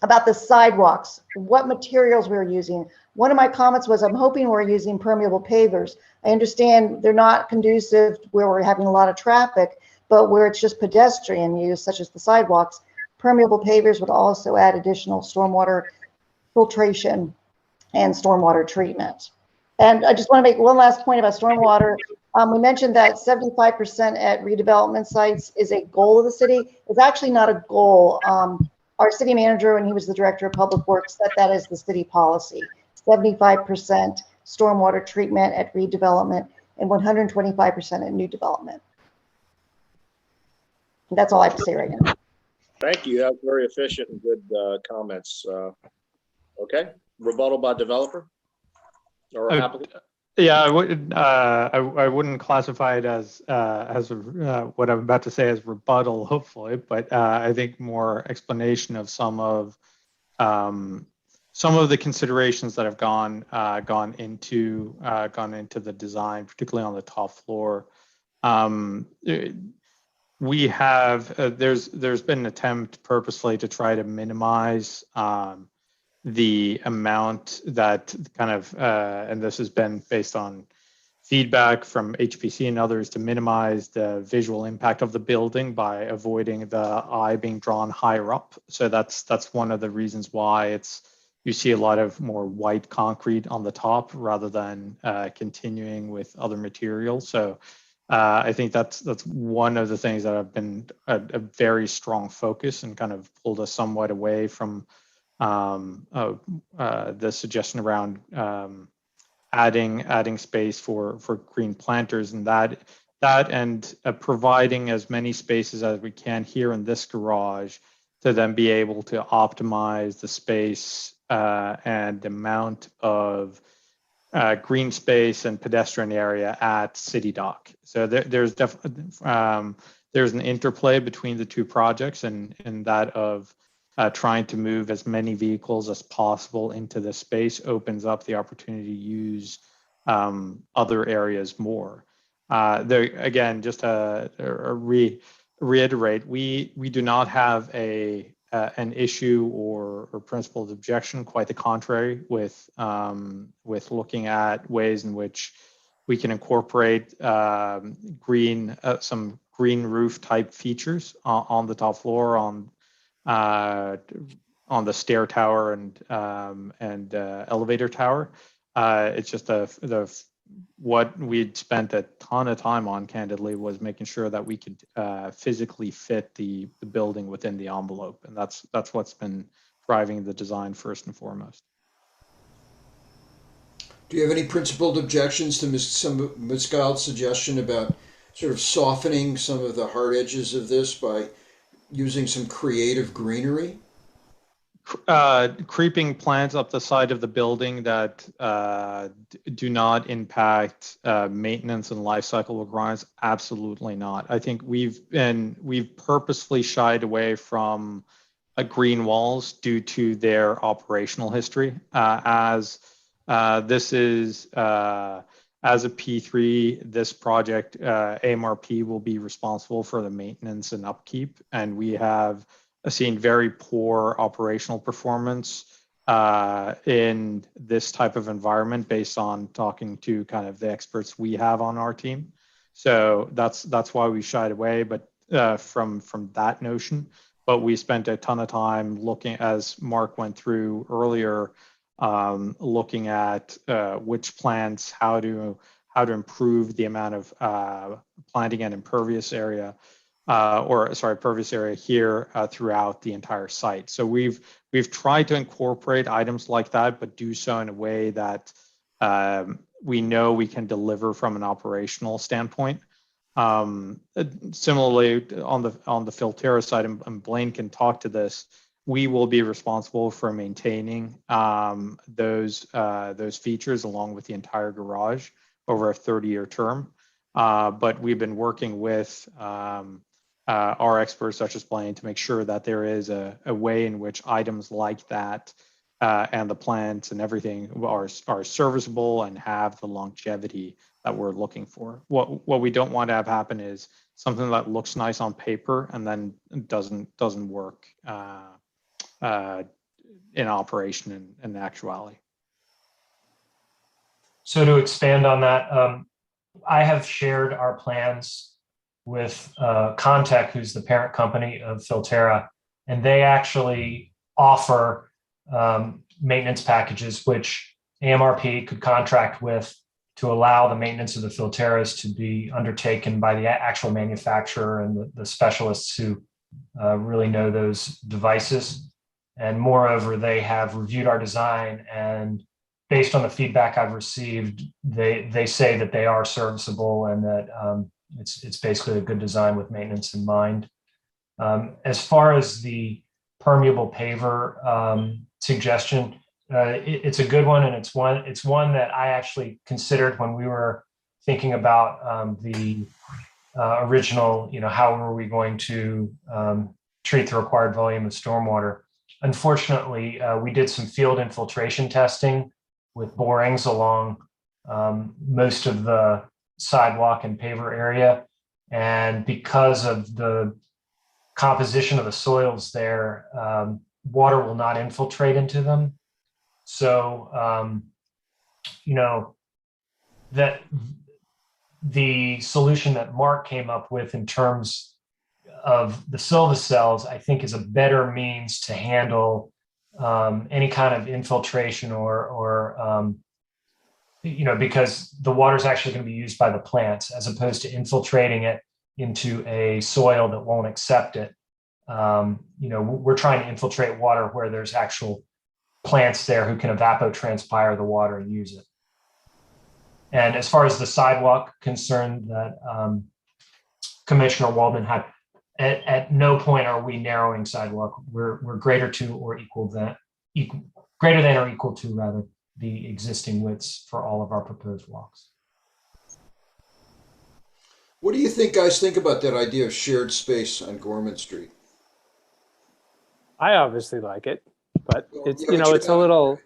about the sidewalks, what materials we're using. One of my comments was I'm hoping we're using permeable pavers. I understand they're not conducive where we're having a lot of traffic, but where it's just pedestrian use, such as the sidewalks, permeable pavers would also add additional stormwater filtration and stormwater treatment. And I just want to make one last point about stormwater. We mentioned that 75% at redevelopment sites is a goal of the city. It's actually not a goal. Our city manager, when he was the director of public works, said that is the city policy. 75% stormwater treatment at redevelopment and 125% at new development. And that's all I have to say right now. Thank you. That was very efficient and good comments. Okay, rebuttal by developer or applicant. Yeah, I wouldn't. I wouldn't classify it as what I'm about to say as rebuttal, hopefully, but I think more explanation of some of the considerations that have gone into the design, particularly on the top floor. We have there's been an attempt purposely to try to minimize the amount that kind of, and this has been based on feedback from HPC and others, to minimize the visual impact of the building by avoiding the eye being drawn higher up. So that's one of the reasons why you see a lot of more white concrete on the top rather than continuing with other materials. So I think that's one of the things that have been a very strong focus and kind of pulled us somewhat away from the suggestion around adding space for green planters, and that and providing as many spaces as we can here in this garage to then be able to optimize the space and the amount of green space and pedestrian area at City Dock. So there's definitely there's an interplay between the two projects, and that of trying to move as many vehicles as possible into the space opens up the opportunity to use other areas more. There again, just to reiterate, we do not have an issue or principled objection. Quite the contrary, with looking at ways in which we can incorporate some green roof type features on the top floor, on the stair tower and elevator tower. It's just what we'd spent a ton of time on, candidly, was making sure that we could physically fit the building within the envelope, and that's what's been driving the design first and foremost. Do you have any principled objections to Ms. Gild's suggestion about sort of softening some of the hard edges of this by using some creative greenery? Creeping plants up the side of the building that do not impact maintenance and life cycle requirements? Absolutely not. I think we've purposefully shied away from green walls due to their operational history. As this is as a P3, this project, AMRP will be responsible for the maintenance and upkeep, and we have seen very poor operational performance in this type of environment based on talking to kind of the experts we have on our team. So that's why we shied away. But from that notion. But we spent a ton of time looking, as Mark went through earlier, looking at which plants, how to improve the amount of planting and impervious area, pervious area here throughout the entire site. So we've tried to incorporate items like that, but do so in a way that we know we can deliver from an operational standpoint. Similarly, on the Filterra side, and Blaine can talk to this, we will be responsible for maintaining those features along with the entire garage over a 30-year term. But we've been working with our experts, such as Blaine, to make sure that there is a way in which items like that and the plants and everything are serviceable and have the longevity that we're looking for. What we don't want to have happen is something that looks nice on paper and then doesn't work in operation in actuality. So to expand on that, I have shared our plans with Contec, who's the parent company of Filterra, and they actually offer maintenance packages which AMRP could contract with to allow the maintenance of the Filterras to be undertaken by the actual manufacturer and the specialists who really know those devices. And moreover, they have reviewed our design, and based on the feedback I've received, they say that they are serviceable and that it's basically a good design with maintenance in mind. As far as the permeable paver suggestion, it's a good one, and it's one that I actually considered when we were thinking about the original, how were we going to treat the required volume of stormwater. Unfortunately, we did some field infiltration testing with borings along most of the sidewalk and paver area. And because of the composition of the soils there, water will not infiltrate into them. So, that the solution that Mark came up with in terms of the Silva cells, I think, is a better means to handle any kind of infiltration or because the water is actually going to be used by the plants as opposed to infiltrating it into a soil that won't accept it. We're trying to infiltrate water where there's actual plants there who can evapotranspire the water and use it. And as far as the sidewalk concerned that Commissioner Waldman had, at no point are we narrowing sidewalk. We're greater to or equal than or equal to rather the existing widths for all of our proposed walks. What do you guys think about that idea of shared space on Gorman Street? I obviously like it, but it's it's a little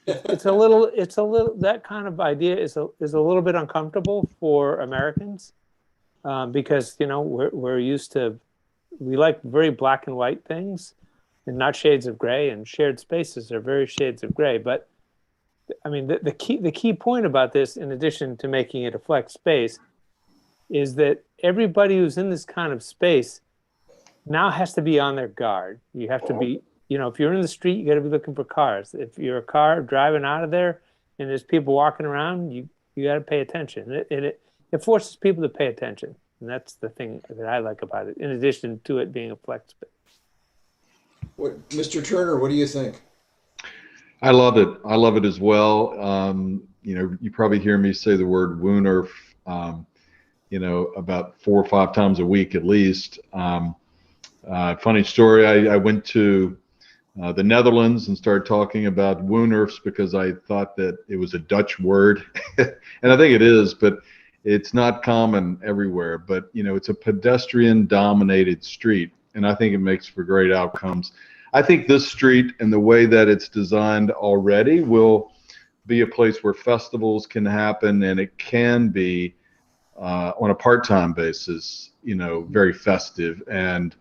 that kind of idea is a little bit uncomfortable for Americans because we're used to, we like very black and white things and not shades of gray, and shared spaces are very shades of gray. But I mean, the key point about this, in addition to making it a flex space, is that everybody who's in this kind of space now has to be on their guard. You have to be, if you're in the street, you got to be looking for cars. If you're a car driving out of there and there's people walking around, you got to pay attention. It forces people to pay attention. And that's the thing that I like about it, in addition to it being a flex space. Mr. Turner, what do you think? I love it. I love it as well. You probably hear me say the word Wooner, about 4 or 5 times a week at least. Funny story, I went to the Netherlands and started talking about Wooners because I thought that it was a Dutch word. And I think it is, but it's not common everywhere. But, it's a pedestrian dominated street, and I think it makes for great outcomes. I think this street and the way that it's designed already will be a place where festivals can happen, and it can be on a part-time basis, very festive, and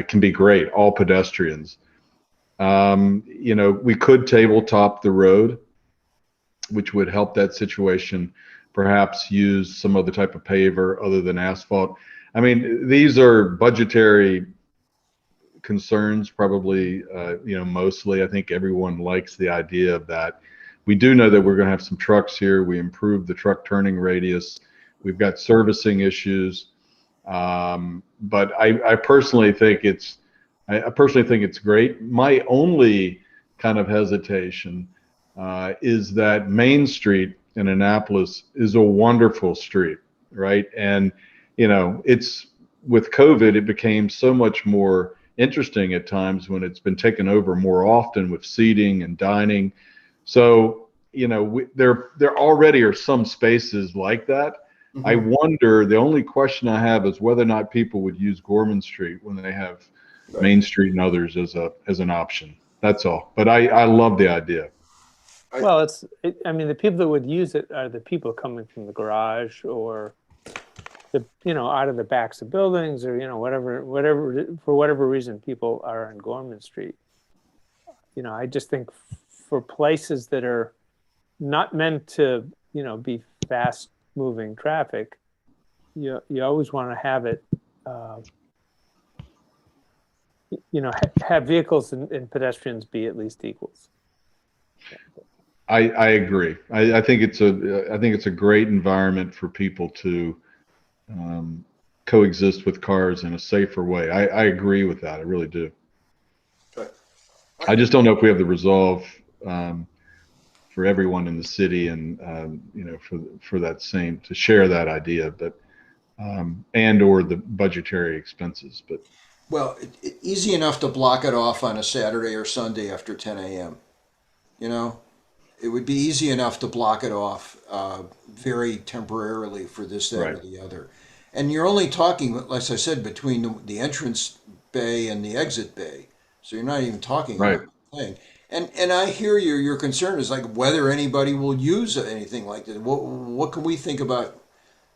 can be great, all pedestrians. We could tabletop the road, which would help that situation, perhaps use some other type of paver other than asphalt. I mean, these are budgetary concerns, probably, mostly. I think everyone likes the idea of that. We do know that we're going to have some trucks here. We improved the truck turning radius. We've got servicing issues. But I personally think it's great. My only kind of hesitation is that Main Street in Annapolis is a wonderful street, right? And it's with COVID, it became so much more interesting at times when it's been taken over more often with seating and dining. So there already are some spaces like that. Mm-hmm. I wonder, the only question I have is whether or not people would use Gorman Street when they have Main Street and others as an option. That's all. But I love the idea. Well, I mean, the people that would use it are the people coming from the garage or out of the backs of buildings or, whatever, for whatever reason, people are on Gorman Street. I just think for places that are not meant to, be fast moving traffic, you always want to have it, have vehicles and pedestrians be at least equals. I agree. I think it's a great environment for people to coexist with cars in a safer way. I agree with that. I really do. Okay. I just don't know if we have the resolve for everyone in the city and for that same to share that idea, but and or the budgetary expenses. But easy enough to block it off on a Saturday or Sunday after 10 a.m. It would be easy enough to block it off very temporarily for this, that, or the other. And you're only talking, like I said, between the entrance bay and the exit bay. So you're not even talking about the thing. And I hear your concern is like whether anybody will use anything like that. What can we think about?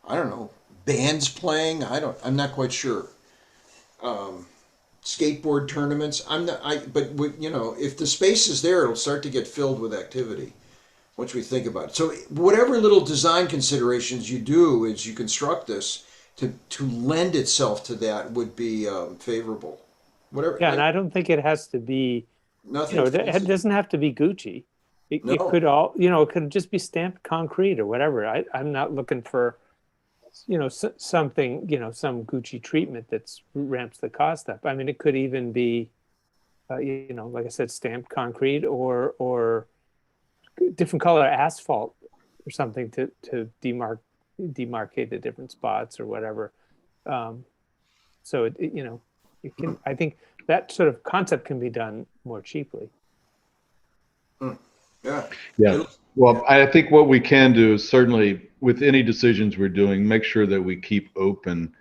I don't know, bands playing. I'm not quite sure. Skateboard tournaments. But if the space is there, it'll start to get filled with activity once we think about it. So whatever little design considerations you do as you construct this to lend itself to that would be favorable. Whatever. Yeah, and I don't think it has to be. Nothing. It doesn't have to be Gucci. It could it could just be stamped concrete or whatever. I'm not looking for, something, some Gucci treatment that's ramps the cost up. I mean, it could even be, like I said, stamped concrete or different color asphalt or something to demarcate the different spots or whatever. So it can. I think that sort of concept can be done more cheaply. Yeah. Well, I think what we can do is certainly with any decisions we're doing, make sure that we keep open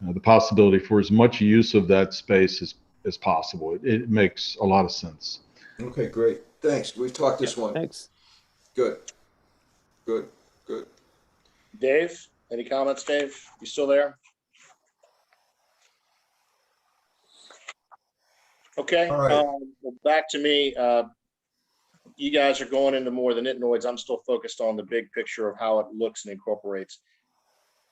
the possibility for as much use of that space as possible. It makes a lot of sense. Okay, great. Thanks. We've talked this one. Thanks. Good. Dave, any comments, Dave? You still there? Okay. All right. Well, back to me. You guys are going into more than nitnoids. I'm still focused on the big picture of how it looks and incorporates.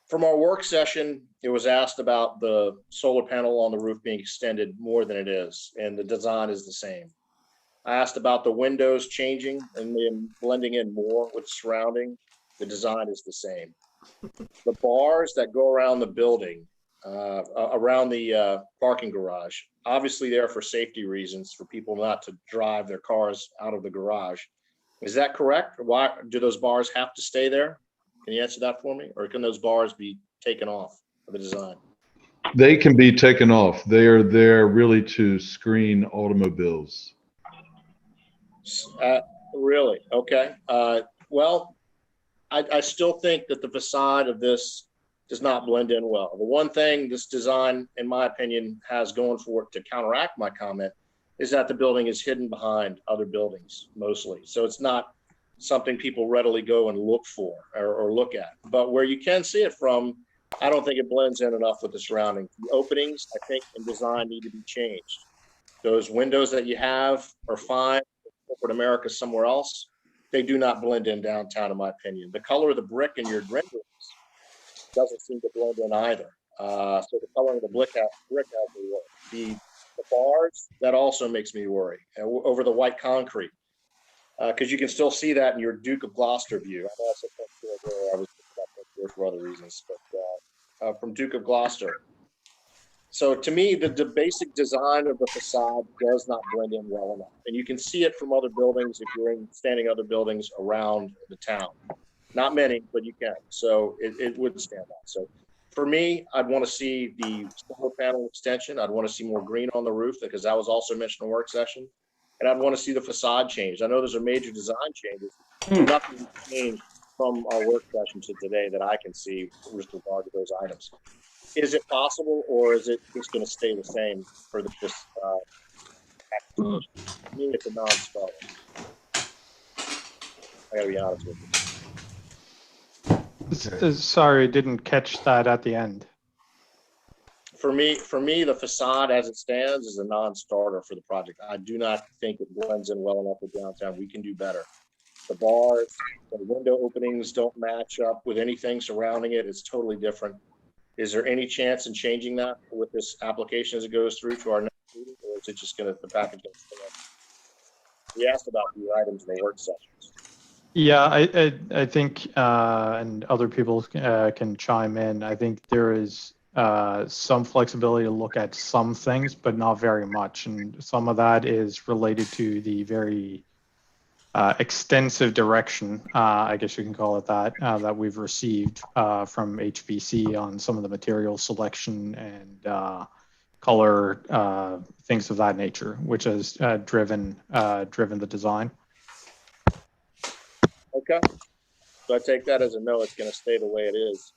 From our work session, it was asked about the solar panel on the roof being extended more than it is, and the design is the same. I asked about the windows changing and then blending in more with surrounding. The design is the same. The bars that go around the building, around the parking garage, obviously there for safety reasons for people not to drive their cars out of the garage. Is that correct? Why do those bars have to stay there? Can you answer that for me? Or can those bars be taken off of the design? They can be taken off. They are there really to screen automobiles. Really? Okay. Well, I still think that the facade of this does not blend in well. The one thing this design, in my opinion, has going for it to counteract my comment is that the building is hidden behind other buildings mostly. So it's not something people readily go and look for or look at. But where you can see it from, I don't think it blends in enough with the surroundings. The openings, I think, in design need to be changed. Those windows that you have are fine. Corporate America somewhere else, they do not blend in downtown, in my opinion. The color of the brick in your renderings doesn't seem to blend in either. So the coloring of the brick has me worry. The bars, that also makes me worry over the white concrete. Because you can still see that in your Duke of Gloucester view. I know that's a picture where I was there for other reasons, but from Duke of Gloucester. So to me, the basic design of the facade does not blend in well enough. And you can see it from other buildings if you're standing other buildings around the town. Not many, but you can. So it would stand out. So for me, I'd want to see the solar panel extension. I'd want to see more green on the roof because that was also mentioned in the work session. And I'd want to see the facade changed. I know there's a major design changes. Nothing changed from our work session to today that I can see with regard to those items. Is it possible, or is it just going to stay the same for this? To me, it's a non-starter. I gotta be honest with you. Sorry, didn't catch that at the end. For me, the facade as it stands is a non-starter for the project. I do not think it blends in well enough with downtown. We can do better. The bars, the window openings don't match up with anything surrounding it. It's totally different. Is there any chance in changing that with this application as it goes through to our next meeting, or is it just going to the package? We asked about the items in the work sessions. Yeah, I think, and other people can chime in. I think there is some flexibility to look at some things, but not very much. And some of that is related to the very extensive direction, I guess you can call it that, that we've received from HPC on some of the material selection and color, things of that nature, which has driven the design. Okay, so I take that as a no. It's going to stay the way it is.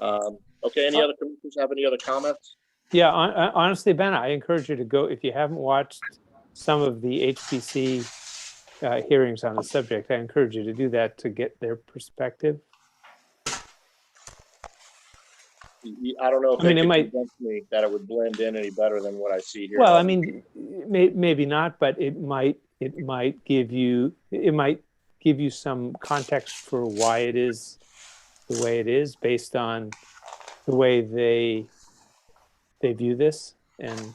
Okay, any other commissioners have any other comments? Yeah, honestly, Ben, I encourage you to go, if you haven't watched some of the HPC hearings on the subject, I encourage you to do that to get their perspective. I don't know if it might convince me that it would blend in any better than what I see here. Well, I mean, maybe not, but it might give you some context for why it is the way it is based on the way they view this. And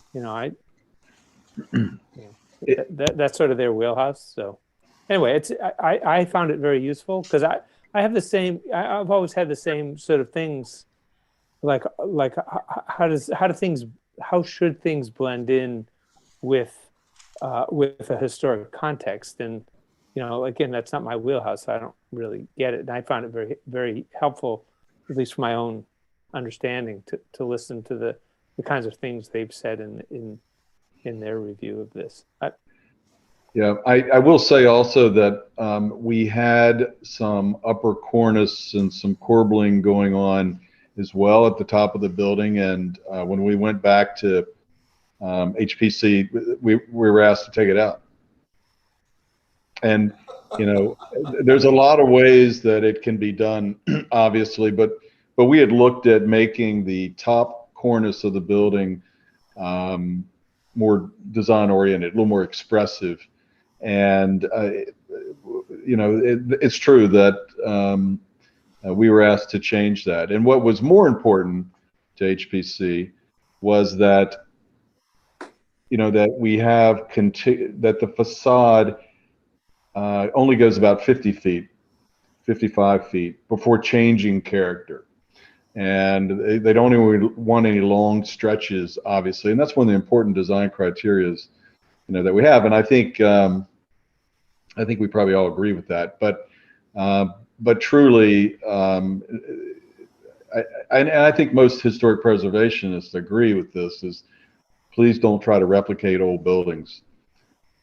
that's sort of their wheelhouse. So anyway, I found it very useful because I have the same, I've always had the same sort of things, like how should things blend in with a historic context? And again, that's not my wheelhouse, so I don't really get it. And I found it very, very helpful, at least for my own understanding, to listen to the kinds of things they've said in their review of this. Yeah, I will say also that we had some upper cornice and some corbelling going on as well at the top of the building. And when we went back to HPC, we were asked to take it out. And, there's a lot of ways that it can be done, obviously, but we had looked at making the top cornice of the building more design oriented, a little more expressive. And, it's true that we were asked to change that. And what was more important to HPC was that, that we have, that the facade only goes about 50 feet, 55 feet before changing character. And they don't even want any long stretches, obviously. And that's one of the important design criteria that we have. And I think we probably all agree with that. But truly, I think most historic preservationists agree with this, is please don't try to replicate old buildings.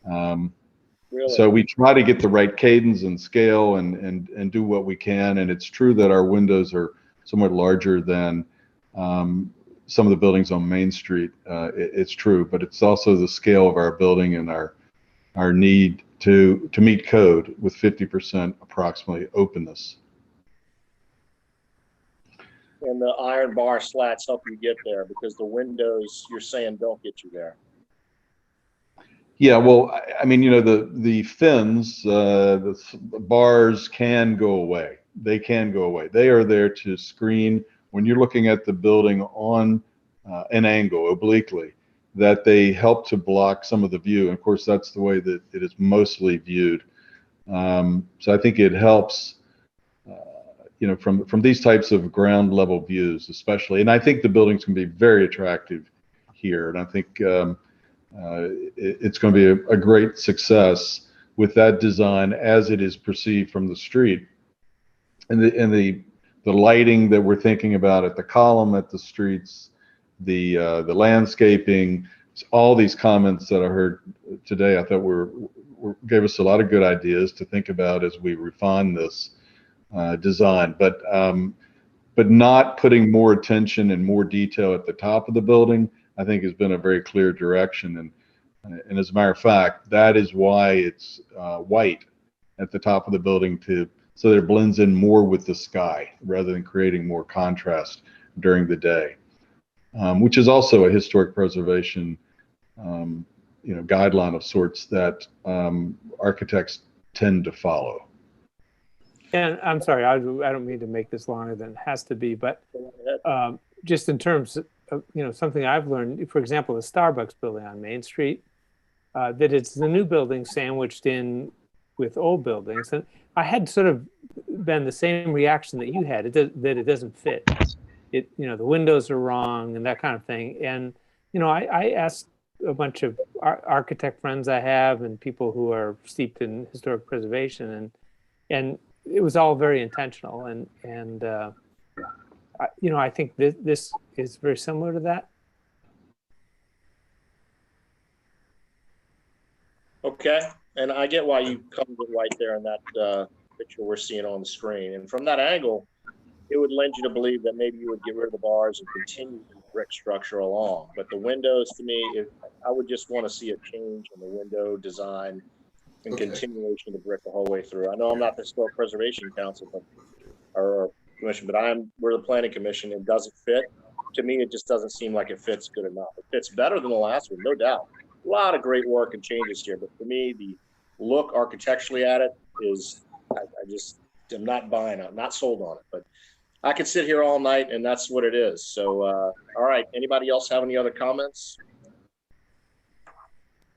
Really? So we try to get the right cadence and scale and do what we can. And it's true that our windows are somewhat larger than some of the buildings on Main Street. It's true, but it's also the scale of our building and our need to meet code with 50% approximately openness. And the iron bar slats help you get there, because the windows, you're saying, don't get you there. Yeah, well, I mean, the fins, the bars can go away. They can go away. They are there to screen when you're looking at the building on an angle obliquely, that they help to block some of the view. And of course, that's the way that it is mostly viewed. So I think it helps, from these types of ground level views, especially. And I think the buildings can be very attractive here. And I think it's going to be a great success with that design as it is perceived from the street. And the lighting that we're thinking about at the column, at the streets, the landscaping, all these comments that I heard today, I thought gave us a lot of good ideas to think about as we refine this design. But not putting more attention and more detail at the top of the building, I think has been a very clear direction. And as a matter of fact, that is why it's white at the top of the building so that it blends in more with the sky rather than creating more contrast during the day, which is also a historic preservation guideline of sorts that architects tend to follow. And I'm sorry, I don't mean to make this longer than it has to be, but just in terms of, something I've learned, for example, the Starbucks building on Main Street, that it's the new building sandwiched in with old buildings. And I had sort of been the same reaction that you had, that it doesn't fit. The windows are wrong and that kind of thing. And, I asked a bunch of architect friends I have and people who are steeped in historic preservation, and it was all very intentional. And I think this is very similar to that. Okay, and I get why you come to right there in that picture we're seeing on the screen. And from that angle, it would lend you to believe that maybe you would get rid of the bars and continue the brick structure along. But the windows, to me, I would just want to see a change in the window design and continuation of the brick the whole way through. I know I'm not the Historic Preservation Council or Commission, but we're the Planning Commission. It doesn't fit. To me, it just doesn't seem like it fits good enough. It fits better than the last one, no doubt. A lot of great work and changes here, but for me, the look architecturally at it is, I just am not buying it, not sold on it, but I could sit here all night and that's what it is. So, all right, anybody else have any other comments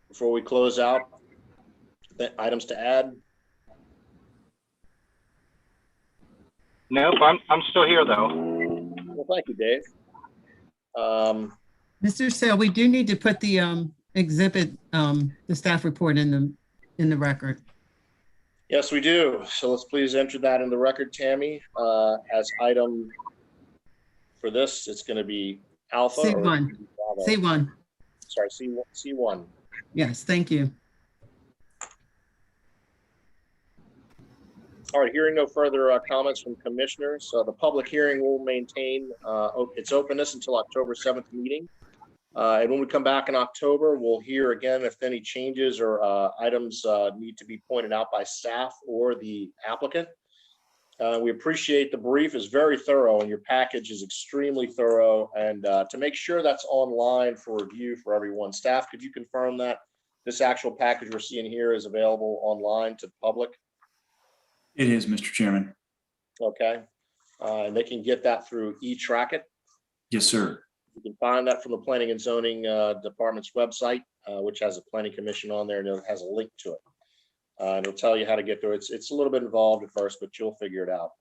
before we close out? Items to add? Nope, I'm still here though. Well, thank you, Dave. Mr. Sale, we do need to put the exhibit, the staff report in the record. Yes, we do. So let's please enter that in the record, Tammy. As item for this, it's going to be alpha. C1. C1. Sorry, C1. Yes, thank you. All right, hearing no further comments from commissioners, the public hearing will maintain its openness until October 7th meeting. And when we come back in October, we'll hear again if any changes or items need to be pointed out by staff or the applicant. We appreciate the brief is very thorough and your package is extremely thorough. And to make sure that's online for review for everyone, staff, could you confirm that this actual package we're seeing here is available online to the public? It is, Mr. Chairman. Okay. And they can get that through eTrackit? Yes, sir. You can find that from the Planning and Zoning Department's website, which has a Planning Commission on there and it has a link to it. And it'll tell you how to get there. It's a little bit involved at first, but you'll figure it out.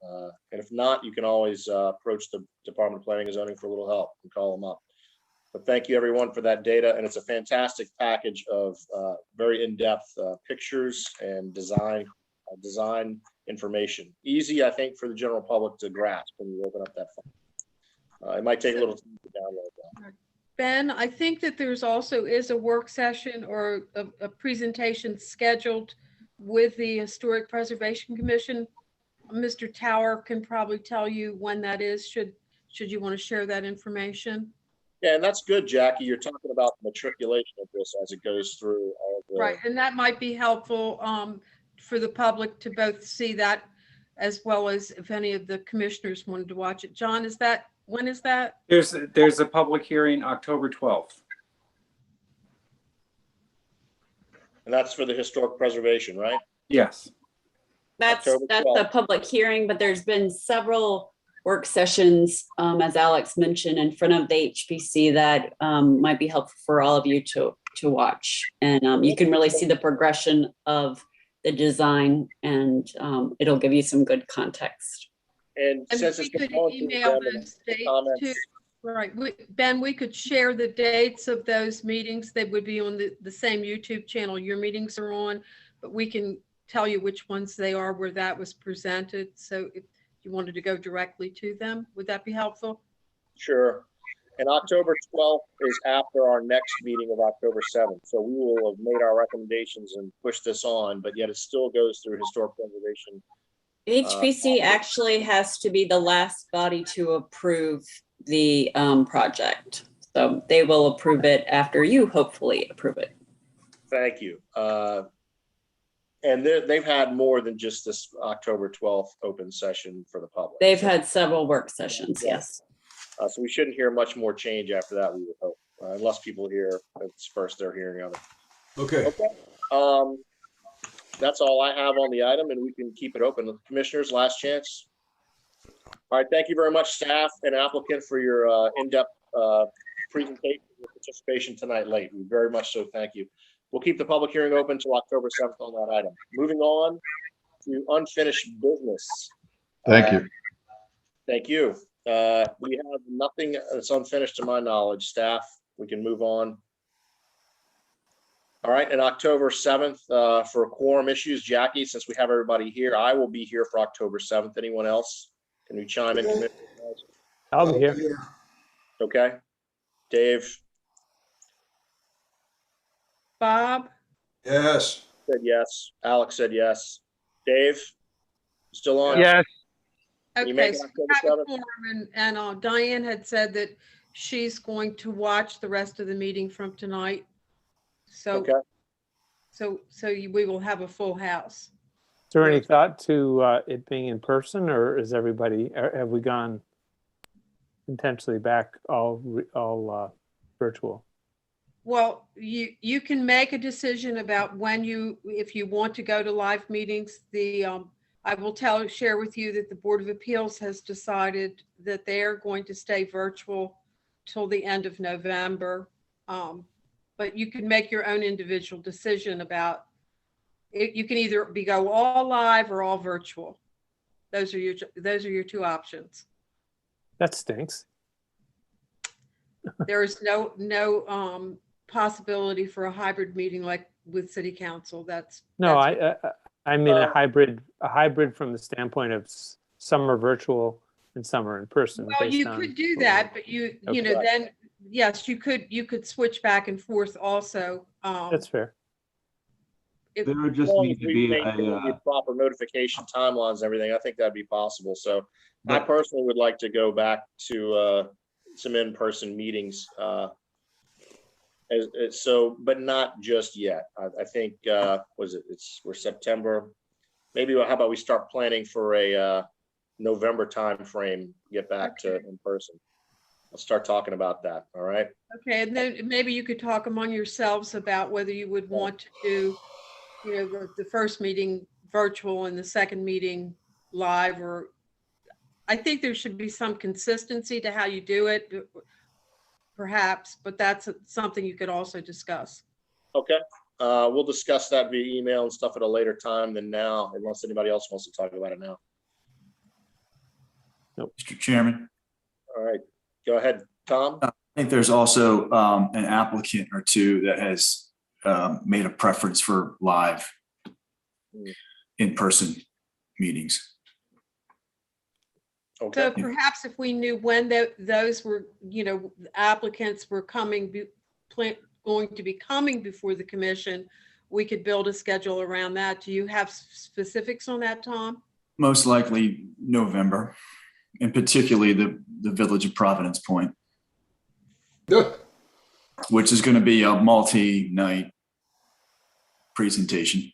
And if not, you can always approach the Department of Planning and Zoning for a little help and call them up. But thank you everyone for that data. And it's a fantastic package of very in-depth pictures and design information. Easy, I think, for the general public to grasp when you open up that file. It might take a little time to download that. Ben, I think that there's also is a work session or a presentation scheduled with the Historic Preservation Commission. Mr. Tower can probably tell you when that is, should you want to share that information. Yeah, and that's good, Jackie. You're talking about the matriculation of this as it goes through all the... Right, and that might be helpful for the public to both see that as well as if any of the commissioners wanted to watch it. John, when is that? There's a public hearing October 12th. And that's for the historic preservation, right? Yes. That's the public hearing, but there's been several work sessions, as Alex mentioned, in front of the HPC that might be helpful for all of you to watch. And you can really see the progression of the design, and it'll give you some good context. And since we it's been could going through email them those and dates comments, too. Right, Ben, we could share the dates of those meetings. They would be on the same YouTube channel your meetings are on, but we can tell you which ones they are where that was presented. So if you wanted to go directly to them, would that be helpful? Sure. And October 12th is after our next meeting of October 7th. So we will have made our recommendations and push this on, but yet it still goes through historic preservation. HPC actually has to be the last body to approve the project. So they will approve it after you hopefully approve it. Thank you. And they've had more than just this October 12th open session for the public. They've had several work sessions, yes. So we shouldn't hear much more change after that, we would hope, unless people hear it's first they're hearing of it. Okay. That's all I have on the item, and we can keep it open. Commissioners, last chance. All right, thank you very much, staff and applicant, for your in-depth presentation and participation tonight late. We very much so thank you. We'll keep the public hearing open until October 7th on that item. Moving on to unfinished business. Thank you. Thank you. We have nothing that's unfinished to my knowledge. Staff, we can move on. All right, and October 7th for quorum issues, Jackie, since we have everybody here, I will be here for October 7th. Anyone else? Can we chime in? I'll be here. Okay. Dave? Bob? Yes. Said yes. Alex said yes. Dave? Still on? Yes. Can you Okay, make it so October we have a 7th? quorum, and Diane had said that she's going to watch the rest of the meeting from tonight. So, Okay. we will have a full house. Is there any thought to it being in person, or is everybody, have we gone intentionally back all virtual? Well, you can make a decision about if you want to go to live meetings. I will share with you that the Board of Appeals has decided that they are going to stay virtual till the end of November. But you can make your own individual decision about it. You can either go all live or all virtual. Those are your two options. That stinks. There is no possibility for a hybrid meeting like with City Council. No, I mean a hybrid from the standpoint of some are virtual and some are in person. Well, you could do that, but you know, then yes, you could switch back and forth also. That's fair. There would just need to be a proper notification timelines and everything. I think that'd be possible. So I personally would like to go back to some in-person meetings. But not just yet. I think we're September. Maybe how about we start planning for a November time frame, get back to in person. Let's start talking about that. All right. Okay, and then maybe you could talk among yourselves about whether you would want to do, the first meeting virtual and the second meeting live, or I think there should be some consistency to how you do it, perhaps, but that's something you could also discuss. Okay. We'll discuss that via email and stuff at a later time than now, unless anybody else wants to talk about it now. Nope. Mr. Chairman. All right. Go ahead, Tom. I think there's also an applicant or two that has made a preference for live in-person meetings. Okay. So perhaps if we knew when those were, applicants were going to be coming before the commission, we could build a schedule around that. Do you have specifics on that, Tom? Most likely November, and particularly the Village of Providence Point, which is going to be a multi-night presentation.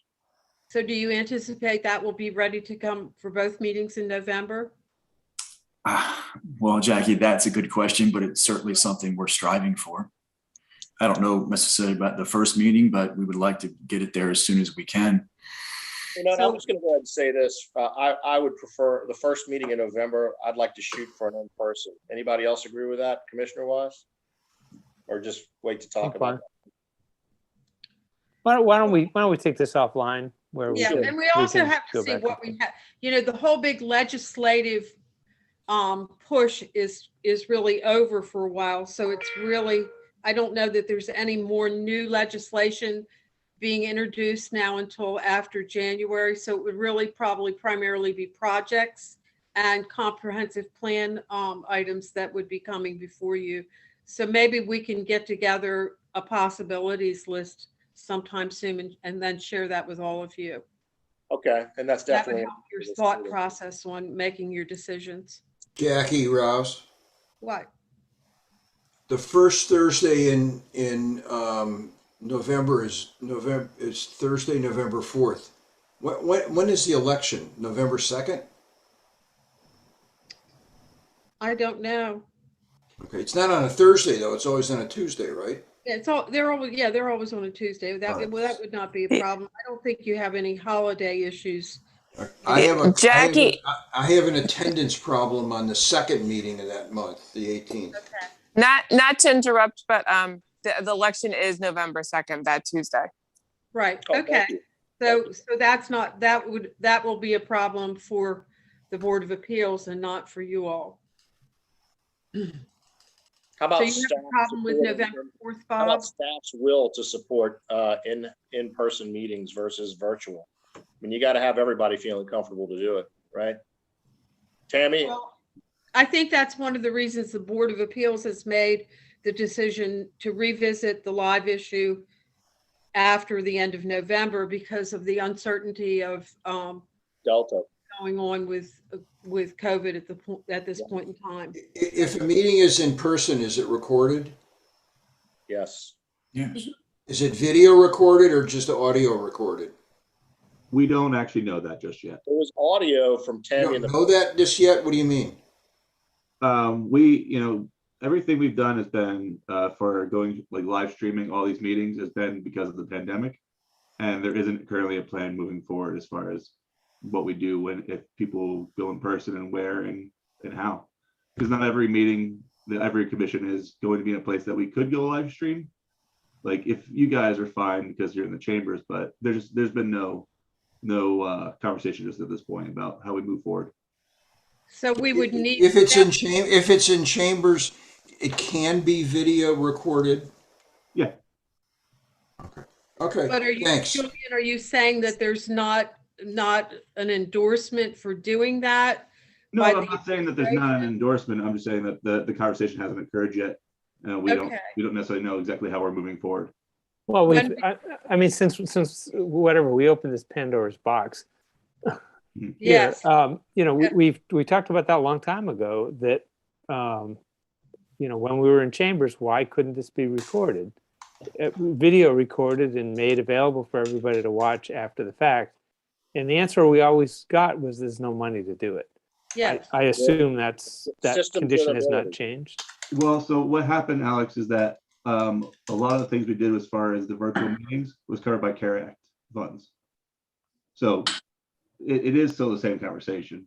So do you anticipate that will be ready to come for both meetings in November? Well, Jackie, that's a good question, but it's certainly something we're striving for. I don't know necessarily about the first meeting, but we would like to get it there as soon as we can. You know, I'm So, just gonna go ahead and say this. I would prefer the first meeting in November. I'd like to shoot for an in-person. Anybody else agree with that, Commissioner Wise? Or just wait to talk about it? Why don't we take this offline where we yeah, can, and we also can have to go see back what and we have, the whole big legislative push is really over for a while. So it's really, I don't know that there's any more new legislation being introduced now until after January. So it would really probably primarily be projects and comprehensive plan items that would be coming before you. So maybe we can get together a possibilities list sometime soon and then share that with all of you. Okay, and that's That would definitely. help your thought process on making your decisions. Jackie Rouse, What? the first Thursday in November is Thursday, November 4th. When is the election? November 2nd? I don't know. Okay, it's not on a Thursday though. It's always on a Tuesday, right? Yeah, they're always on a Tuesday. That would not be a problem. I don't think you have any holiday issues. I have Jackie. I have an attendance problem on the second meeting of that month, the 18th. Not to interrupt, but the election is November 2nd, that Tuesday. Right. Okay. So that will be a problem for the Board of Appeals and not for you all. How about So you have staff a problem with support- November 4th, How about Bob? staff's will to support in-person meetings versus virtual? I mean, you got to have everybody feeling comfortable to do it, right? Tammy? Well, I think that's one of the reasons the Board of Appeals has made the decision to revisit the live issue after the end of November because of the uncertainty of Delta. going on with COVID at this point in time. If a meeting is in person, is it recorded? Yes. Yes. Is it video recorded or just audio recorded? We don't actually know that just yet. There was audio from You Tammy. don't know that just yet? What do you mean? Everything we've done has been for going like live streaming all these meetings has been because of the pandemic. And there isn't currently a plan moving forward as far as what we do if people go in person and where and how. Because not every meeting, every commission is going to be in a place that we could go live stream. Like if you guys are fine because you're in the chambers, but there's been no conversation just at this point about how we move forward. So we would need. If it's in chambers, it can be video recorded. Yeah. Okay. But are you, thanks. Julian, are you saying that there's not an endorsement for doing that? No, I'm not saying that there's not an endorsement. I'm just saying that the conversation hasn't occurred yet. We don't necessarily know exactly how we're moving forward. Well, I mean, since whatever, we opened this Pandora's box. Yes. We talked about that a long time ago that, when we were in chambers, why couldn't this be recorded? Video recorded and made available for everybody to watch after the fact. And the answer we always got was there's no money to do it. Yes. I assume that Systems condition has not availability. changed. Well, so what happened, Alex, is that a lot of the things we did as far as the virtual meetings was covered by CARE Act funds. So it is still the same conversation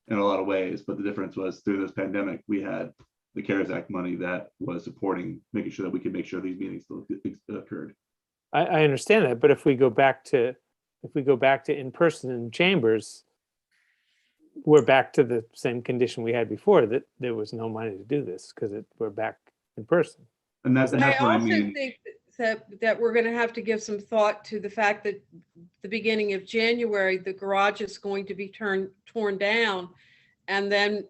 in a lot of ways, but the difference was through this pandemic, we had the CARES Act money that was supporting, making sure that we could make sure these meetings still occurred. I understand that, but if we go back to in-person in chambers, we're back to the same condition we had before, that there was no money to do this because we're back in person. And that's what I mean. Think that we're going to have to give some thought to the fact that the beginning of January, the garage is going to be torn down. And then,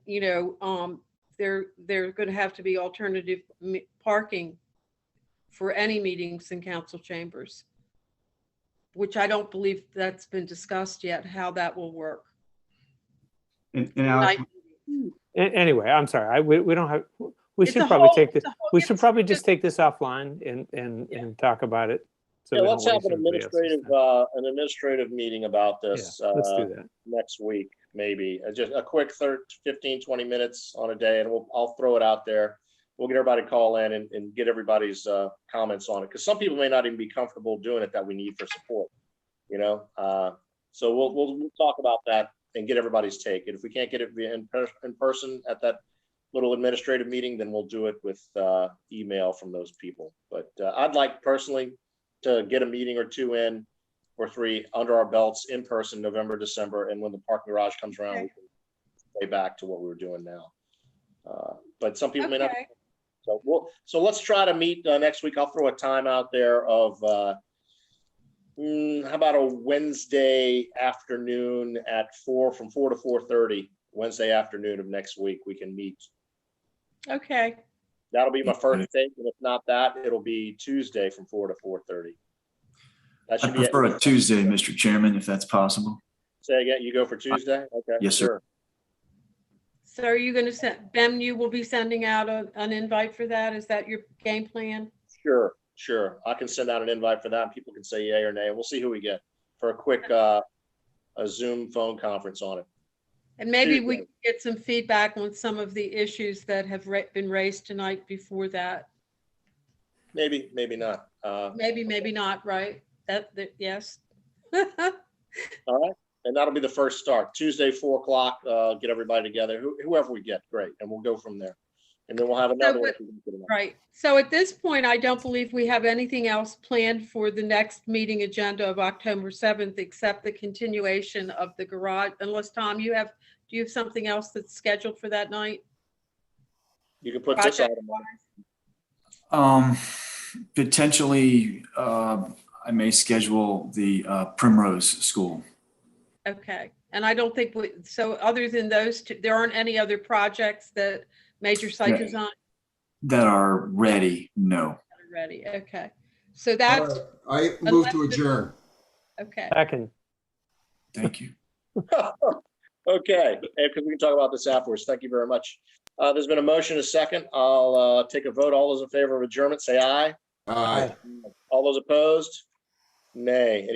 there going to have to be alternative parking for any meetings in council chambers, which I don't believe that's been discussed yet, how that will work. And Alex, Anyway, I'm sorry. We don't have. We It's should a probably whole- take this. it's a whole- We should probably just take this offline and talk about it. So Yeah, we let's don't have waste an everybody else's administrative meeting about this let's do that. next week, maybe. Just a quick 15, 20 minutes on a day, and I'll throw it out there. We'll get everybody to call in and get everybody's comments on it, because some people may not even be comfortable doing it that we need for support, So we'll talk about that and get everybody's take. And if we can't get it in person at that little administrative meeting, then we'll do it with email from those people. But I'd like personally to get a meeting or two in or three under our belts in person, November, December, and when the parking garage comes around, we can stay back to what we were doing now. But some people may not. So let's try to meet next week. I'll throw a time out there of how about a Wednesday afternoon at from 4 to 4:30, Wednesday afternoon of next week, we can meet. Okay. That'll be my first take, and if not that, it'll be Tuesday from 4 to 4:30. That I should be prefer a Tuesday, Mr. Chairman, if that's possible. Say again, you go for Tuesday? Okay. Yes, sir. Sure. So are you going to send, Ben, you will be sending out an invite for that? Is that your game plan? Sure. I can send out an invite for that, and people can say yay or nay, and we'll see who we get for a quick a Zoom phone conference on it. And maybe we can get some feedback on some of the issues that have been raised tonight before that. Maybe not. Maybe not, right? Yes. All right. And that'll be the first start. Tuesday, 4 o'clock, get everybody together, whoever we get, great. And we'll go from there. And then we'll have another one. Right. So at this point, I don't believe we have anything else planned for the next meeting agenda of October 7th, except the continuation of the garage. Unless, Tom, do you have something else that's scheduled for that night? You can put this item on. Potentially, I may schedule the Primrose School. Okay. And I don't think so other than those two, there aren't any other projects that major site design that are ready. No. Ready. Okay. So that's. I move to adjourn. Okay. Second. Thank you. Okay. Because we can talk about this afterwards. Thank you very much. There's been a motion, a second. I'll take a vote. All those in favor of adjournment, say aye. Aye. All those opposed? Nay.